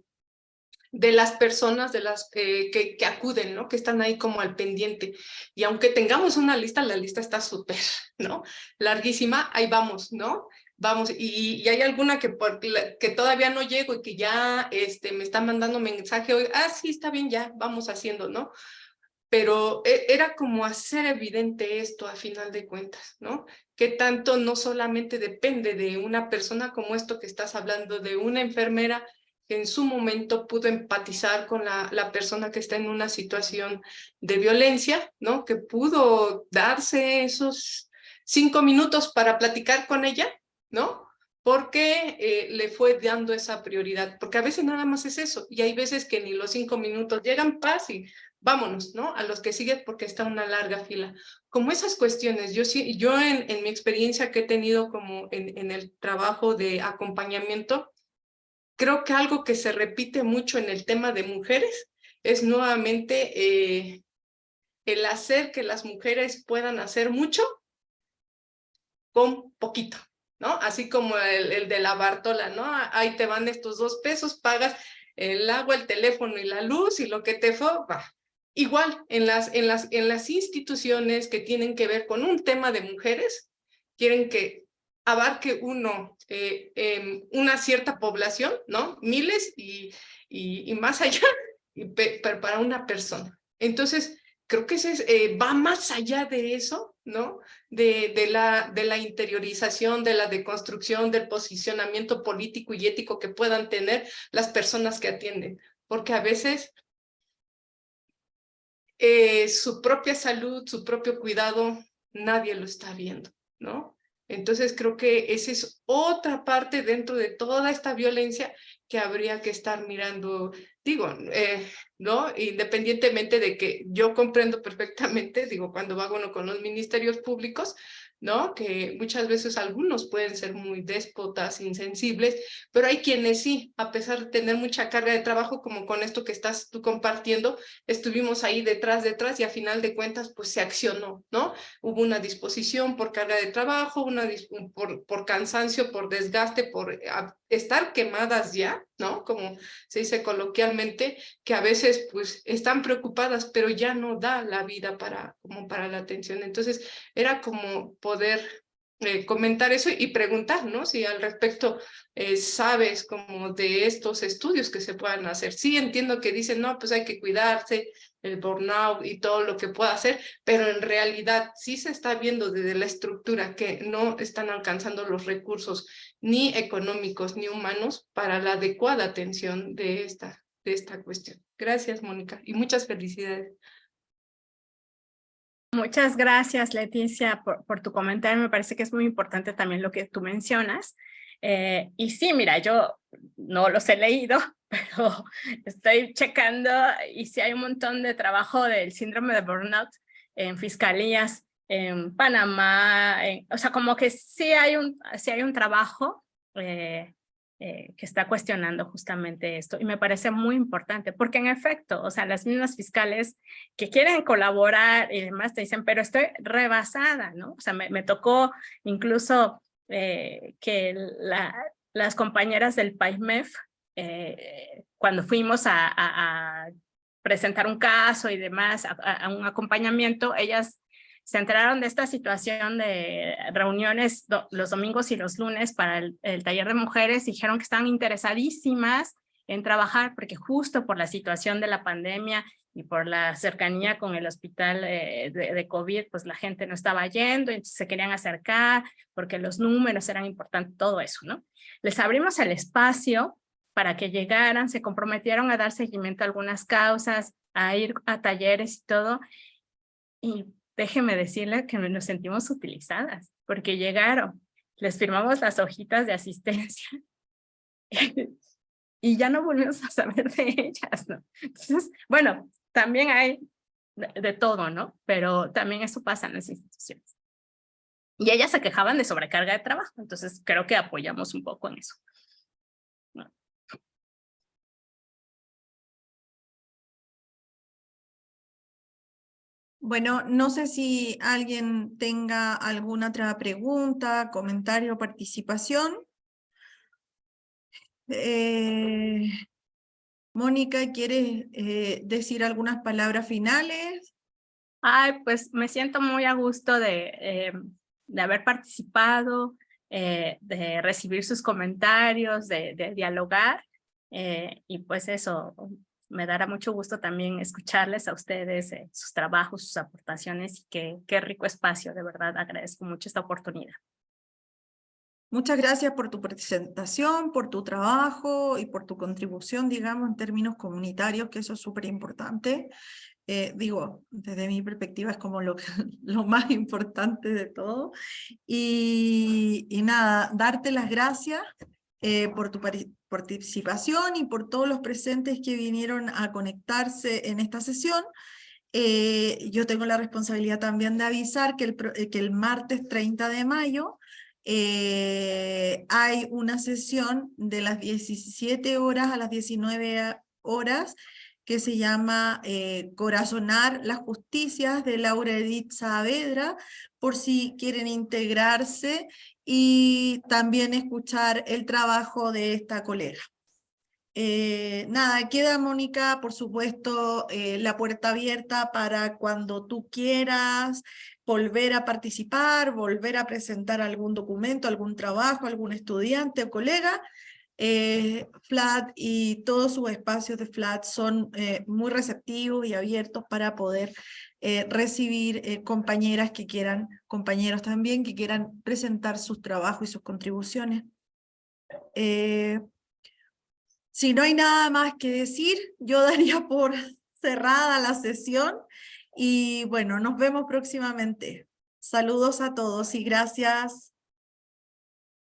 las personas de las que acuden, ¿no? Que están ahí como al pendiente. Y aunque tengamos una lista, la lista está súper, ¿no? Larguísima, ahí vamos, ¿no? Vamos, y hay alguna que todavía no llego y que ya me está mandando mensaje hoy, sí, está bien, ya, vamos haciendo, ¿no? Pero era como hacer evidente esto a final de cuentas, ¿no? Que tanto no solamente depende de una persona como esto que estás hablando, de una enfermera que en su momento pudo empatizar con la persona que está en una situación de violencia, ¿no? Que pudo darse esos 5 minutos para platicar con ella, ¿no? Porque le fue dando esa prioridad, porque a veces nada más es eso, y hay veces que ni los 5 minutos llegan, paz y vámonos, ¿no? A los que siguen porque está una larga fila. Como esas cuestiones, yo en mi experiencia que he tenido como en el trabajo de acompañamiento, creo que algo que se repite mucho en el tema de mujeres es nuevamente el hacer que las mujeres puedan hacer mucho con poquito, ¿no? Así como el de la Bartola, ¿no? Ahí te van estos 2 pesos, pagas el agua, el teléfono y la luz y lo que te fue, va. Igual, en las instituciones que tienen que ver con un tema de mujeres, quieren que abarque una cierta población, ¿no? Miles y más allá, pero para una persona. Entonces, creo que va más allá de eso, ¿no? De la interiorización, de la deconstrucción, del posicionamiento político y ético que puedan tener las personas que atienden, porque a veces su propia salud, su propio cuidado, nadie lo está viendo, ¿no? Entonces creo que esa es otra parte dentro de toda esta violencia que habría que estar mirando, digo, ¿no? Independientemente de que yo comprendo perfectamente, digo, cuando va uno con los ministerios públicos, ¿no? Que muchas veces algunos pueden ser muy déspotas, insensibles, pero hay quienes sí, a pesar de tener mucha carga de trabajo, como con esto que estás tú compartiendo, estuvimos ahí detrás, y a final de cuentas, pues se accionó, ¿no? Hubo una disposición por carga de trabajo, por cansancio, por desgaste, por estar quemadas ya, ¿no? Como se dice coloquialmente, que a veces pues están preocupadas, pero ya no da la vida como para la atención. Entonces era como poder comentar eso y preguntar, ¿no? Si al respecto sabes como de estos estudios que se puedan hacer. Sí, entiendo que dicen, no, pues hay que cuidarse, el burnout y todo lo que pueda hacer, pero en realidad sí se está viendo desde la estructura que no están alcanzando los recursos ni económicos ni humanos para la adecuada atención de esta cuestión. Gracias, Mónica, y muchas felicidades. Muchas gracias, Leticia, por tu comentario. Me parece que es muy importante también lo que tú mencionas. Y sí, mira, yo no los he leído, pero estoy checando y sí hay un montón de trabajo del síndrome de burnout en fiscalías en Panamá, o sea, como que sí hay un trabajo que está cuestionando justamente esto y me parece muy importante porque en efecto, o sea, las mismas fiscales que quieren colaborar y demás te dicen, pero estoy rebasada, ¿no? O sea, me tocó incluso que las compañeras del PAIMEF, cuando fuimos a presentar un caso y demás, a un acompañamiento, ellas se enteraron de esta situación de reuniones los domingos y los lunes para el taller de mujeres, y dijeron que estaban interesadísimas en trabajar porque justo por la situación de la pandemia y por la cercanía con el hospital de COVID, pues la gente no estaba yendo, entonces se querían acercar porque los números eran importantes, todo eso, ¿no? Les abrimos el espacio para que llegaran, se comprometieron a dar seguimiento a algunas causas, a ir a talleres y todo, y déjeme decirle que nos sentimos utilizadas, porque llegaron, les firmamos las hojitas de asistencia y ya no volvimos a saber de ellas, ¿no? Entonces, bueno, también hay de todo, ¿no? Pero también eso pasa en las instituciones. Y ellas se quejaban de sobrecarga de trabajo, entonces creo que apoyamos un poco en eso. ¿No? Bueno, no sé si alguien tenga alguna otra pregunta, comentario o participación. Mónica, ¿quieres decir algunas palabras finales? Ay, pues me siento muy a gusto de haber participado, de recibir sus comentarios, de dialogar, y pues eso, me dará mucho gusto también escucharles a ustedes, sus trabajos, sus aportaciones, y qué rico espacio, de verdad agradezco mucho esta oportunidad. Muchas gracias por tu presentación, por tu trabajo y por tu contribución, digamos, en términos comunitarios, que eso es súper importante. Digo, desde mi perspectiva es como lo más importante de todo. Y nada, darte las gracias por tu participación y por todos los presentes que vinieron a conectarse en esta sesión. Yo tengo la responsabilidad también de avisar que el martes 30 de mayo hay una sesión de las 17 horas a las 19 horas que se llama Corazonar las Justicias, de Laura Edith Saavedra, por si quieren integrarse y también escuchar el trabajo de esta colega. Nada, queda, Mónica, por supuesto, la puerta abierta para cuando tú quieras volver a participar, volver a presentar algún documento, algún trabajo, algún estudiante o colega. FLAT y todos sus espacios de FLAT son muy receptivos y abiertos para poder recibir compañeras que quieran, compañeros también, que quieran presentar sus trabajos y sus contribuciones. Si no hay nada más que decir, yo daría por cerrada la sesión y bueno, nos vemos próximamente. Saludos a todos y gracias.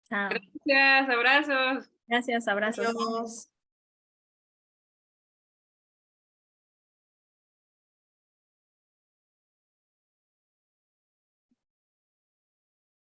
Chao. Gracias, abrazos. Gracias, abrazos. Adiós.